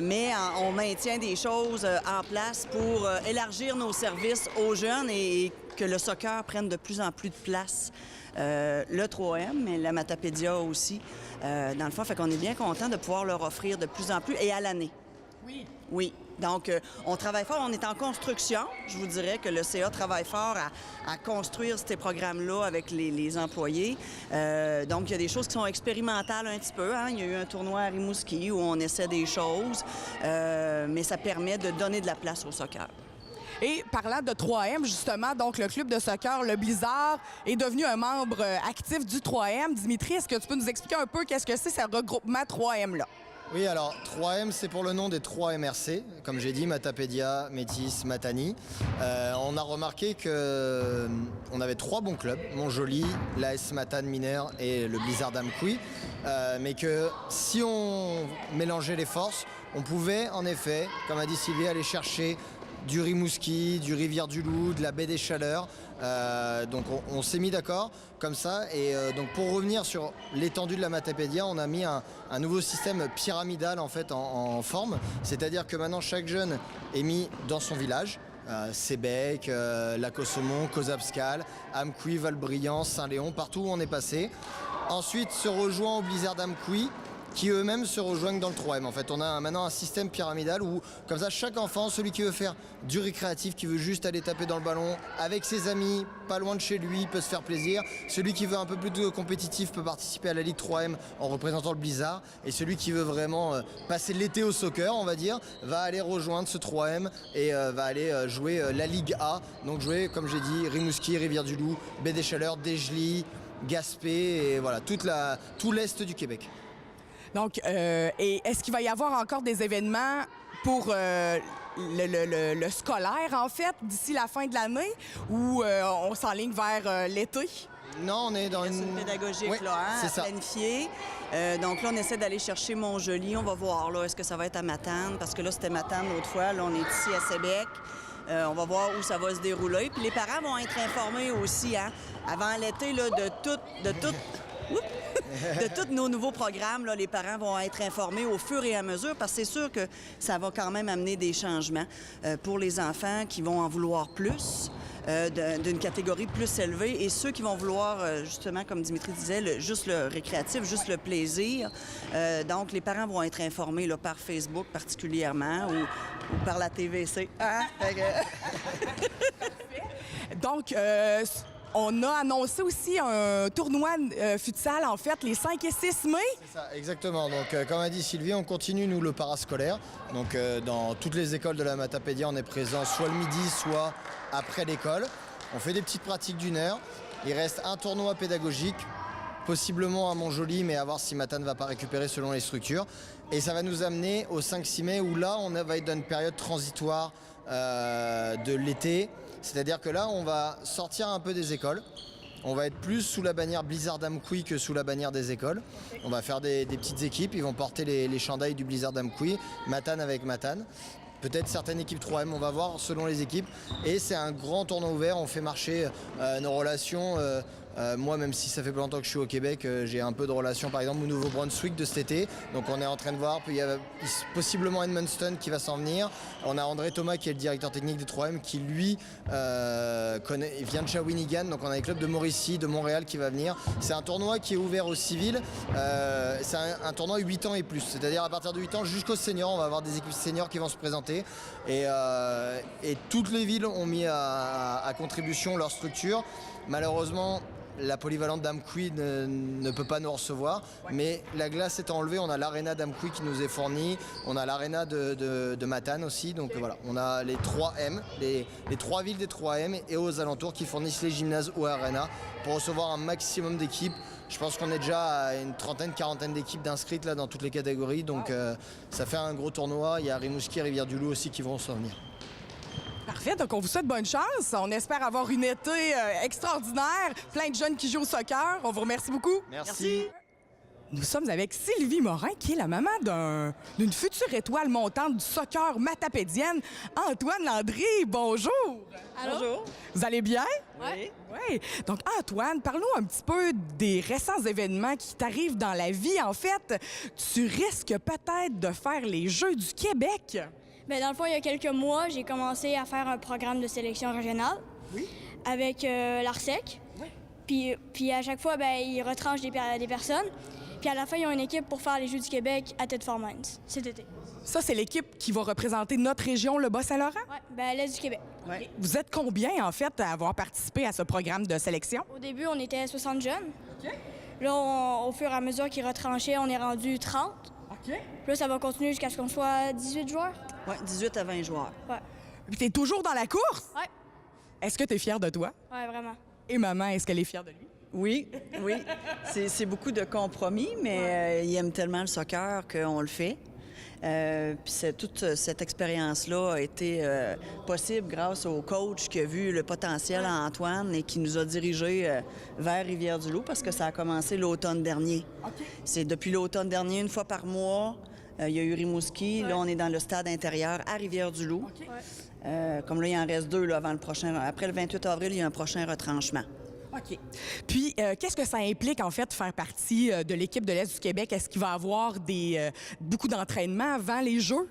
mais on maintient des choses en place pour élargir nos services aux jeunes et que le soccer prenne de plus en plus de place. Le 3M, mais la Matapédia aussi, dans le fond, fait qu'on est bien content de pouvoir leur offrir de plus en plus et à l'année. Oui. Oui. Donc, on travaille fort. On est en construction. Je vous dirais que le CA travaille fort à construire ces programmes-là avec les employés. Donc, il y a des choses qui sont expérimentales un petit peu. Hein? Il y a eu un tournoi à Rimouski où on essaie des choses, mais ça permet de donner de la place au soccer. Et parlant de 3M, justement, donc le club de soccer Le Blizzard est devenu un membre actif du 3M. Dimitri, est-ce que tu peux nous expliquer un peu qu'est-ce que c'est ce regroupement 3M-là? Oui, alors 3M, c'est pour le nom des 3 MRC, comme j'ai dit, Matapédia, Métis, Matani. On a remarqué qu'on avait 3 bons clubs, Montjoly, l'AS Matane Mineur et le Blizzard d'Amkoui, mais que si on mélangeait les forces, on pouvait en effet, comme a dit Sylvie, aller chercher du Rimouski, du Rivière-du-Loup, de la baie des Chaleurs. Donc on s'est mis d'accord comme ça et donc pour revenir sur l'étendue de la Matapédia, on a mis un nouveau système pyramidal en fait en forme, c'est-à-dire que maintenant chaque jeune est mis dans son village Sébec, Lac-au-Saumon, Causapscal, Amqui, Valbriand, Saint-Léon, partout où on est passé. Ensuite, se rejoint au Blizzard d'Amqui, qui eux-mêmes se rejoignent dans le 3M. En fait, on a maintenant un système pyramidal où, comme ça, chaque enfant, celui qui veut faire du récréatif, qui veut juste aller taper dans le ballon, avec ses amis, pas loin de chez lui, peut se faire plaisir. Celui qui veut un peu plus de compétitif peut participer à la Ligue 3M en représentant le Blizzard. Et celui qui veut vraiment passer l'été au soccer, on va dire, va aller rejoindre ce 3M et va aller jouer la Ligue A. Donc jouer, comme j'ai dit, Rimouski, Rivière-du-Loup, Baie des Chaleurs, Dégelhy, Gaspé et voilà, tout l'est du Québec. Donc, et est-ce qu'il va y avoir encore des événements pour le scolaire, en fait, d'ici la fin de l'année, ou on s'enligne vers l'été? Non, on est dans une pédagogique oui, là, hein, c'est à ça. planifier. Donc là, on essaie d'aller chercher Montjoli. On va voir, là, est-ce que ça va être à Matane? Parce que là, c'était Matane l'autre fois. Là, on est ici à Sébec. On va voir où ça va se dérouler. Puis les parents vont être informés aussi, hein, avant l'été, là, de tous nos nouveaux programmes. Là, les parents vont être informés au fur et à mesure parce que c'est sûr que ça va quand même amener des changements pour les enfants qui vont en vouloir plus. D'une catégorie plus élevée et ceux qui vont vouloir, justement, comme Dimitri disait, juste le récréatif, juste le plaisir. Donc, les parents vont être informés là, par Facebook particulièrement ou par la TVC. Hein? Donc, on a annoncé aussi un tournoi futsal, en fait, les 5 et 6 mai. C'est ça, exactement. Donc, comme a dit Sylvie, on continue, nous, le parascolaire. Donc, dans toutes les écoles de la Matapédia, on est présent soit le midi, soit après l'école. On fait des petites pratiques d'1 heure. Il reste un tournoi pédagogique, possiblement à Montjoli, mais à voir si Matane ne va pas récupérer selon les structures. Et ça va nous amener au 5-6 mai, où là, on va être dans une période transitoire de l'été. C'est-à-dire que là, on va sortir un peu des écoles. On va être plus sous la bannière Blizzard d'Amqui que sous la bannière des écoles. On va faire des petites équipes. Ils vont porter les chandails du Blizzard d'Amqui, Matane avec Matane. Peut-être certaines équipes 3M, on va voir selon les équipes. Et c'est un grand tournoi ouvert. On fait marcher nos relations. Moi, même si ça fait pas longtemps que je suis au Québec, j'ai un peu de relations, par exemple, au Nouveau-Brunswick de cet été. Donc on est en train de voir. Puis il y a possiblement Edmundston qui va s'en venir. On a André Thomas qui est le directeur technique des 3M qui, lui, vient de Shawinigan. Donc on a les clubs de Mauricie, de Montréal qui va venir. C'est un tournoi qui est ouvert aux civils. C'est un tournoi 8 ans et plus. C'est-à-dire à partir de 8 ans jusqu'aux seniors. On va avoir des équipes seniors qui vont se présenter. Et toutes les villes ont mis à contribution leur structure. Malheureusement, la polyvalente d'Amqui ne peut pas nous recevoir, mais la glace est enlevée. On a l'aréna d'Amqui qui nous est fournie, on a l'aréna de Matane aussi. Donc voilà, on a les 3M, les 3 villes des 3M et aux alentours qui fournissent les gymnases ou aréna pour recevoir un maximum d'équipes. Je pense qu'on est déjà à une quarantaine d'équipes d'inscrites là dans toutes les catégories. Donc ça fait un gros tournoi. Il y a Rimouski et Rivière-du-Loup aussi qui vont s'en venir. Parfait, donc on vous souhaite bonne chance. On espère avoir une été extraordinaire, plein de jeunes qui jouent au soccer. On vous remercie beaucoup. Merci. Nous sommes avec Sylvie Morin, qui est la maman d'une future étoile montante du soccer matapédienne, Antoine Landry. Bonjour. Allô? Bonjour. Vous allez bien? Oui. Oui. Donc, Antoine, parle-nous un petit peu des récents événements qui t'arrivent dans la vie. En fait, tu risques peut-être de faire les Jeux du Québec. Bien, dans le fond, il y a quelques mois, j'ai commencé à faire un programme de sélection régionale avec l'ARSEC. Puis à chaque fois, ben, ils retranchent des personnes. Puis à la fin, ils ont une équipe pour faire les Jeux du Québec à Tête-Fort-Mines cet été. Ça, c'est l'équipe qui va représenter notre région, le Bas-Saint-Laurent? Oui, bien, l'Est du Québec. Okay. Vous êtes combien, en fait, à avoir participé à ce programme de sélection? Au début, on était 60 jeunes. Là, au fur et à mesure qu'ils retranchaient, on est rendu 30. Puis là, ça va continuer jusqu'à ce qu'on soit 18 joueurs. Oui, 18 à 20 joueurs. Ouais. Puis t'es toujours dans la course? Oui. Est-ce que t'es fière de toi? Oui, vraiment. Et maman, est-ce qu'elle est fière de lui? Oui, oui. C'est beaucoup de compromis, mais il aime tellement le soccer qu'on le fait. Puis toute cette expérience-là a été possible grâce au coach qui a vu le potentiel en Antoine et qui nous a dirigés vers Rivière-du-Loup parce que ça a commencé l'automne dernier. Okay. C'est depuis l'automne dernier, une fois par mois. Il y a eu Rimouski. Là, on est dans le stade intérieur à Rivière-du-Loup. Okay. Comme là, il en reste 2 là, avant le prochain. Après le 28 avril, il y a un prochain retranchement. OK. Puis, qu'est-ce que ça implique, en fait, de faire partie de l'équipe de l'Est du Québec? Est-ce qu'il va y avoir beaucoup d'entraînement avant les Jeux?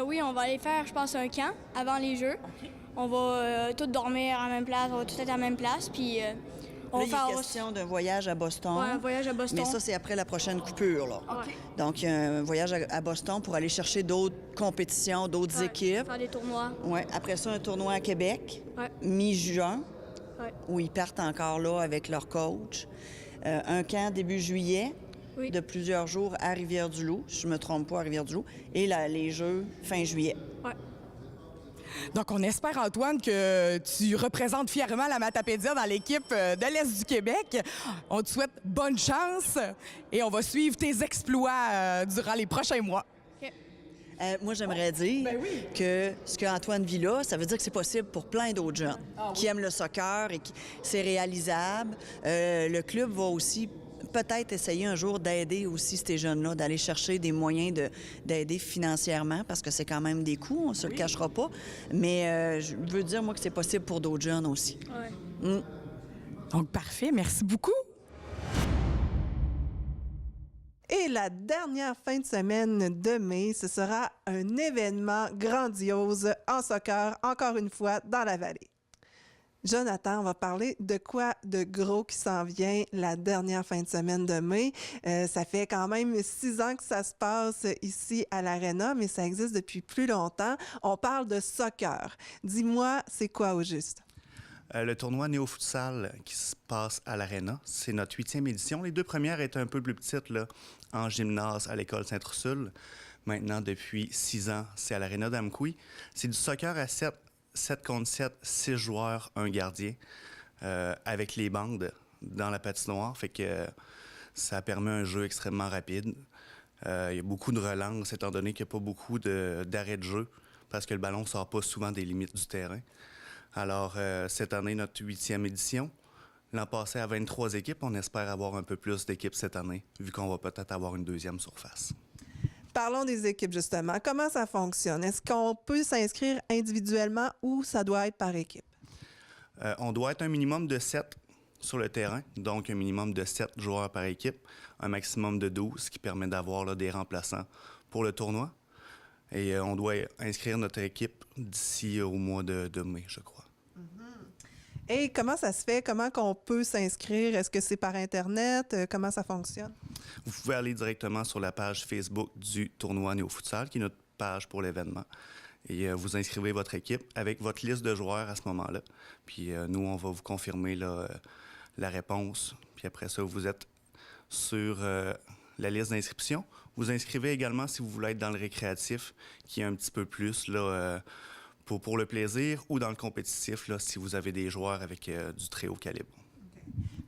Oui, on va aller faire, je pense, un camp avant les Jeux. Okay. on va tous dormir à la même place, on va tous être à la même place, puis on Là, va il faire est question d'un voyage à Boston. Ouais, un voyage à Boston. Mais ça, c'est après la prochaine coupure, là. OK. Donc, il y a un voyage à Boston pour aller chercher d'autres compétitions, d'autres équipes. Faire des tournois. Ouais. Après ça, un tournoi à Québec, Ouais. mi-juin, Ouais. où ils partent encore là avec leur coach. Un camp début juillet, de plusieurs jours à Rivière-du-Loup, si je ne me trompe pas, à Rivière-du-Loup, et les Jeux fin juillet. Ouais. Donc, on espère, Antoine, que tu représentes fièrement la Matapédia dans l'équipe de l'Est du Québec. On te souhaite bonne chance et on va suivre tes exploits durant les prochains mois. Moi, j'aimerais dire que ce qu'Antoine vit là, ça veut dire que c'est possible pour plein d'autres jeunes qui aiment le soccer et qui c'est réalisable. Le club va aussi peut-être essayer un jour d'aider aussi ces jeunes-là, d'aller chercher des moyens d'aider financièrement, parce que c'est quand même des coûts, on ne se le cachera pas. Mais je veux dire, moi, que c'est possible pour d'autres jeunes aussi. Ouais. Donc, parfait. Merci beaucoup. Et la dernière fin de semaine de mai, ce sera un événement grandiose en soccer, encore une fois, dans la vallée. Jonathan, on va parler de quoi de gros qui s'en vient la dernière fin de semaine de mai. Ça fait quand même 6 ans que ça se passe ici à l'Arena, mais ça existe depuis plus longtemps. On parle de soccer. Dis-moi, c'est quoi au juste? Le tournoi néo-futsal qui se passe à l'Arena, c'est notre 8e édition. Les 2 premières étaient un peu plus petites, là, en gymnase à l'école Saint-Ursule. Maintenant, depuis 6 ans, c'est à l'Arena d'Amqui. C'est du soccer à 7 contre 7, 6 joueurs, 1 gardien, avec les bandes dans la patinoire. Fait que ça permet un jeu extrêmement rapide. Il y a beaucoup de relances, étant donné qu'il n'y a pas beaucoup d'arrêt de jeu, parce que le ballon ne sort pas souvent des limites du terrain. Alors, cette année, notre 8e édition. L'an passé, à 23 équipes, on espère avoir un peu plus d'équipes cette année, vu qu'on va peut-être avoir une 2e surface. Parlons des équipes, justement. Comment ça fonctionne? Est-ce qu'on peut s'inscrire individuellement ou ça doit être par équipe? On doit être un minimum de 7 sur le terrain, donc un minimum de 7 joueurs par équipe, un maximum de 12, ce qui permet d'avoir là, des remplaçants pour le tournoi. Et on doit inscrire notre équipe d'ici au mois de mai, je crois. Et comment ça se fait? Comment qu'on peut s'inscrire? Est-ce que c'est par Internet? Comment ça fonctionne? Vous pouvez aller directement sur la page Facebook du tournoi néo-futsal, qui est notre page pour l'événement. Et vous inscrivez votre équipe avec votre liste de joueurs à ce moment-là. Puis nous, on va vous confirmer là, la réponse. Puis après ça, vous êtes sur la liste d'inscription. Vous inscrivez également si vous voulez être dans le récréatif, qui est un petit peu plus là, pour le plaisir, ou dans le compétitif, là, si vous avez des joueurs avec du très haut calibre.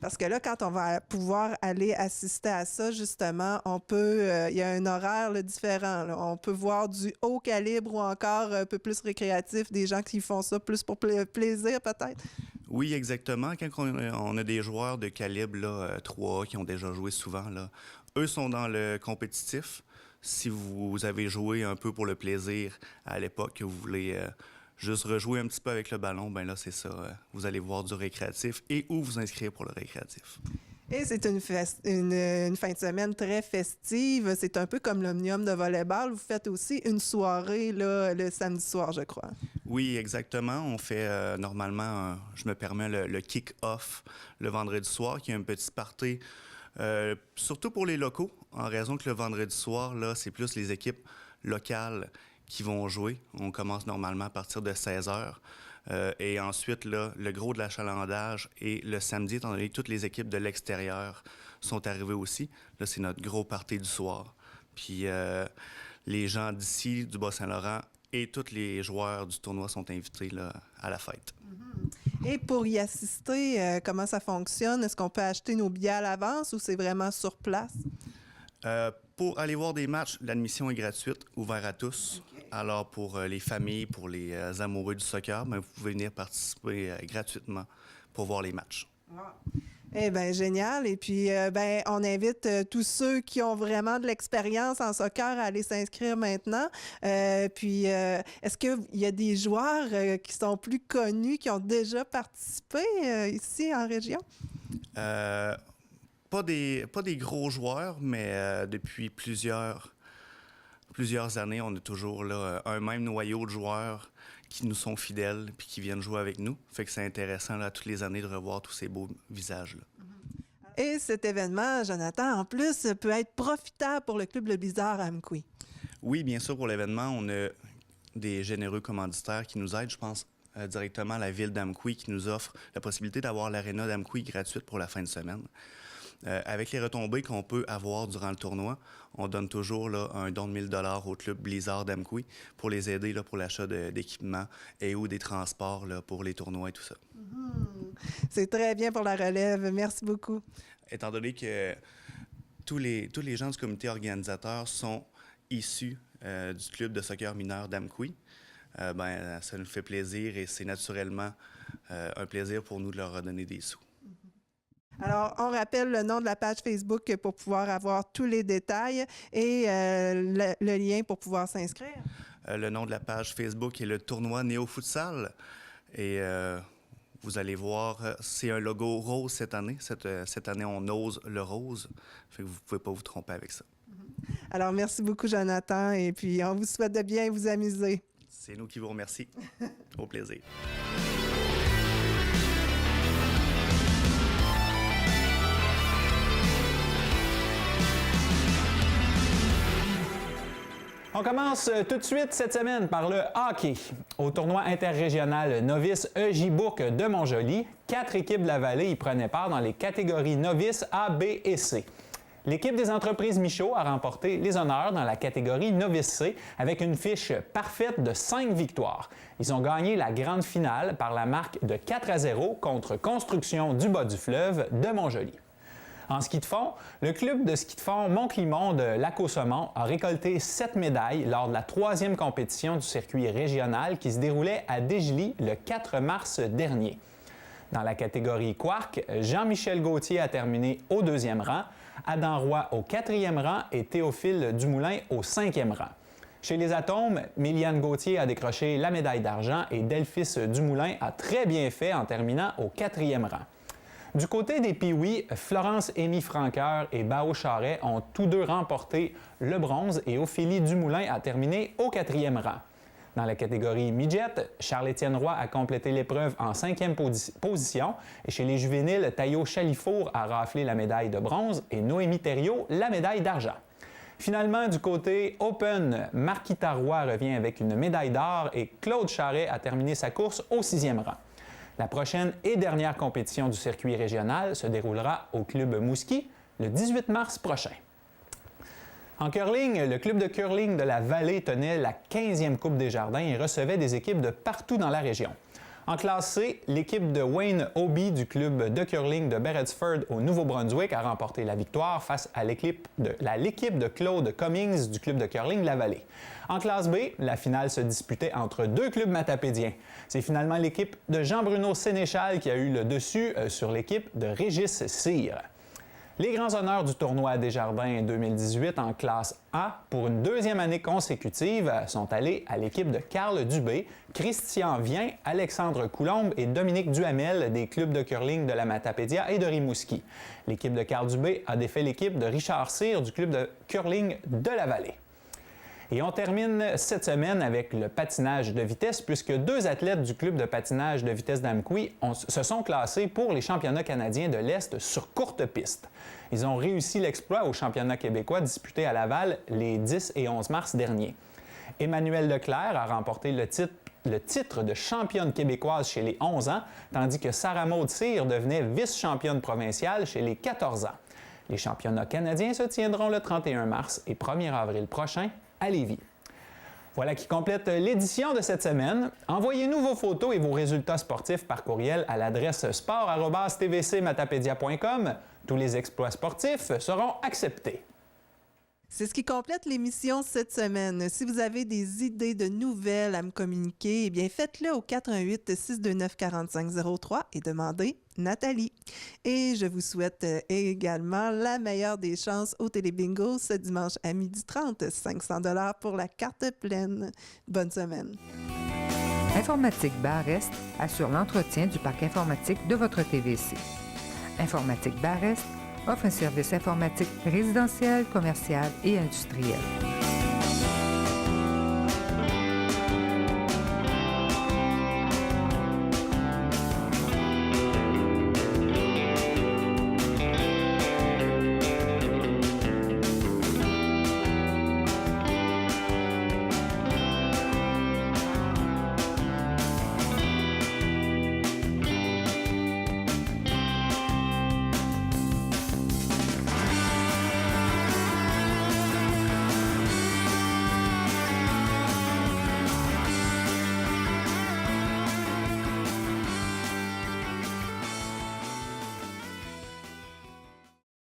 Parce que là, quand on va pouvoir aller assister à ça, justement, on peut, il y a un horaire là, différent. Là. On peut voir du haut calibre ou encore un peu plus récréatif, des gens qui font ça plus pour plaisir, peut-être? Oui, exactement. Quand on a des joueurs de calibre là, 3A qui ont déjà joué souvent, là, eux sont dans le compétitif. Si vous avez joué un peu pour le plaisir à l'époque, que vous voulez juste rejouer un petit peu avec le ballon, ben là, c'est ça. Vous allez voir du récréatif et où vous inscrire pour le récréatif. Et c'est une fin de semaine très festive. C'est un peu comme l'Omnium de volleyball. Vous faites aussi une soirée là, le samedi soir, je crois. Oui, exactement. On fait normalement, je me permets, le kick-off le vendredi soir, qui est un petit party. Surtout pour les locaux, en raison que le vendredi soir, là, c'est plus les équipes locales qui vont jouer. On commence normalement à partir de 16h. Et ensuite, là, le gros de l'achalandage et le samedi, étant donné que toutes les équipes de l'extérieur sont arrivées aussi, là, c'est notre gros party du soir. Puis les gens d'ici, du Bas-Saint-Laurent et tous les joueurs du tournoi sont invités là, à la fête. Et pour y assister, comment ça fonctionne? Est-ce qu'on peut acheter nos billets à l'avance ou c'est vraiment sur place? Pour aller voir des matchs, l'admission est gratuite, ouverte à tous. Okay. Alors, pour les familles, pour les amoureux du soccer, ben, vous pouvez venir participer gratuitement pour voir les matchs. Wow. Eh bien, génial. Et puis, ben, on invite tous ceux qui ont vraiment de l'expérience en soccer à aller s'inscrire maintenant. Puis, est-ce qu'il y a des joueurs qui sont plus connus, qui ont déjà participé ici en région? Pas des gros joueurs, mais depuis plusieurs plusieurs années, on a toujours là, un même noyau de joueurs qui nous sont fidèles puis qui viennent jouer avec nous. Fait que c'est intéressant là, toutes les années de revoir tous ces beaux visages-là. Et cet événement, Jonathan, en plus, peut être profitable pour le club Le Blizzard à Amqui. Oui, bien sûr, pour l'événement, on a des généreux commanditaires qui nous aident. Je pense directement à la ville d'Amqui qui nous offre la possibilité d'avoir l'aréna d'Amqui gratuite pour la fin de semaine. Avec les retombées qu'on peut avoir durant le tournoi, on donne toujours là, un don de 1 000 $ au club Blizzard d'Amqui pour les aider là, pour l'achat d'équipements et ou des transports là, pour les tournois et tout ça. C'est très bien pour la relève. Merci beaucoup. Étant donné que tous les gens du comité organisateur sont issus du club de soccer mineur d'Amqui, ça nous fait plaisir et c'est naturellement un plaisir pour nous de leur redonner des sous. Alors, on rappelle le nom de la page Facebook pour pouvoir avoir tous les détails et le lien pour pouvoir s'inscrire. Le nom de la page Facebook est le tournoi Néo-Futsal. Et vous allez voir, c'est un logo rose cette année. Cette année, on ose le rose. Fait que vous ne pouvez pas vous tromper avec ça. Alors, merci beaucoup, Jonathan. Et puis, on vous souhaite de bien vous amuser. C'est nous qui vous remercions. Au plaisir. On commence tout de suite cette semaine par le hockey. Au tournoi interrégional novice E.J. Bourque de Montjoly, 4 équipes de la vallée y prenaient part dans les catégories novices A, B et C. L'équipe des entreprises Michaud a remporté les honneurs dans la catégorie novice C avec une fiche parfaite de 5 victoires. Ils ont gagné la grande finale par la marque de 4-0 contre Construction du Bas-du-Fleuve de Montjoly. En ski de fond, le club de ski de fond Mont-Climon de Lac-au-Saumon a récolté 7 médailles lors de la 3e compétition du circuit régional qui se déroulait à Desjely le 4 mars dernier. Dans la catégorie Quark, Jean-Michel Gauthier a terminé au 2e rang, Adam Roy au 4e rang et Théophile Dumoulin au 5e rang. Chez les Atomes, Méliane Gauthier a décroché la médaille d'argent et Delphis Dumoulin a très bien fait en terminant au 4e rang. Du côté des Pee-Wee, Florence-Émie Franqueur et Bao Charret ont tous deux remporté le bronze et Ophélie Dumoulin a terminé au 4e rang. Dans la catégorie Midget, Charles-Étienne Roy a complété l'épreuve en 5e position et chez les juvéniles, Taillot Chalifour a raflé la médaille de bronze et Noémie Thériault la médaille d'argent. Finalement, du côté Open, Marquita Roy revient avec une médaille d'or et Claude Charret a terminé sa course au 6e rang. La prochaine et dernière compétition du circuit régional se déroulera au club Mouski le 18 mars prochain. En curling, le club de curling de la Vallée tenait la 15e Coupe des Jardins et recevait des équipes de partout dans la région. En classe C, l'équipe de Wayne Obi du club de curling de Beresford au Nouveau-Brunswick a remporté la victoire face à l'équipe de Claude Cummings du club de curling de la Vallée. En classe B, la finale se disputait entre 2 clubs matapédiens. C'est finalement l'équipe de Jean-Bruno Sénéchal qui a eu le dessus sur l'équipe de Régis Cyr. Les grands honneurs du tournoi Desjardins 2018 en classe A pour une 2e année consécutive sont allés à l'équipe de Carl Dubé, Christian Vien, Alexandre Coulombe et Dominique Duhamel des clubs de curling de la Matapédia et de Rimouski. L'équipe de Carl Dubé a défait l'équipe de Richard Cyr du club de curling de la Vallée. Et on termine cette semaine avec le patinage de vitesse puisque 2 athlètes du club de patinage de vitesse d'Amqui se sont classés pour les championnats canadiens de l'Est sur courte piste. Ils ont réussi l'exploit aux championnats québécois disputés à Laval les 10 et 11 mars derniers. Emmanuelle Leclerc a remporté le titre de championne québécoise chez les 11 ans, tandis que Sarah Maud Cyr devenait vice-championne provinciale chez les 14 ans. Les championnats canadiens se tiendront le 31 mars et 1er avril prochain à Lévis. Voilà qui complète l'édition de cette semaine. Envoyez-nous vos photos et vos résultats sportifs par courriel à l'adresse sport@tvcmatapedia.com. Tous les exploits sportifs seront acceptés. C'est ce qui complète l'émission cette semaine. Si vous avez des idées de nouvelles à me communiquer, eh bien faites-le au 88 629 4503 et demandez Nathalie. Et je vous souhaite également la meilleure des chances au Télébingo ce dimanche à 12h30, 500 $ pour la carte pleine. Bonne semaine. Informatique Bar-Est assure l'entretien du parc informatique de votre TVC. Informatique Bar-Est offre un service informatique résidentiel, commercial et industriel.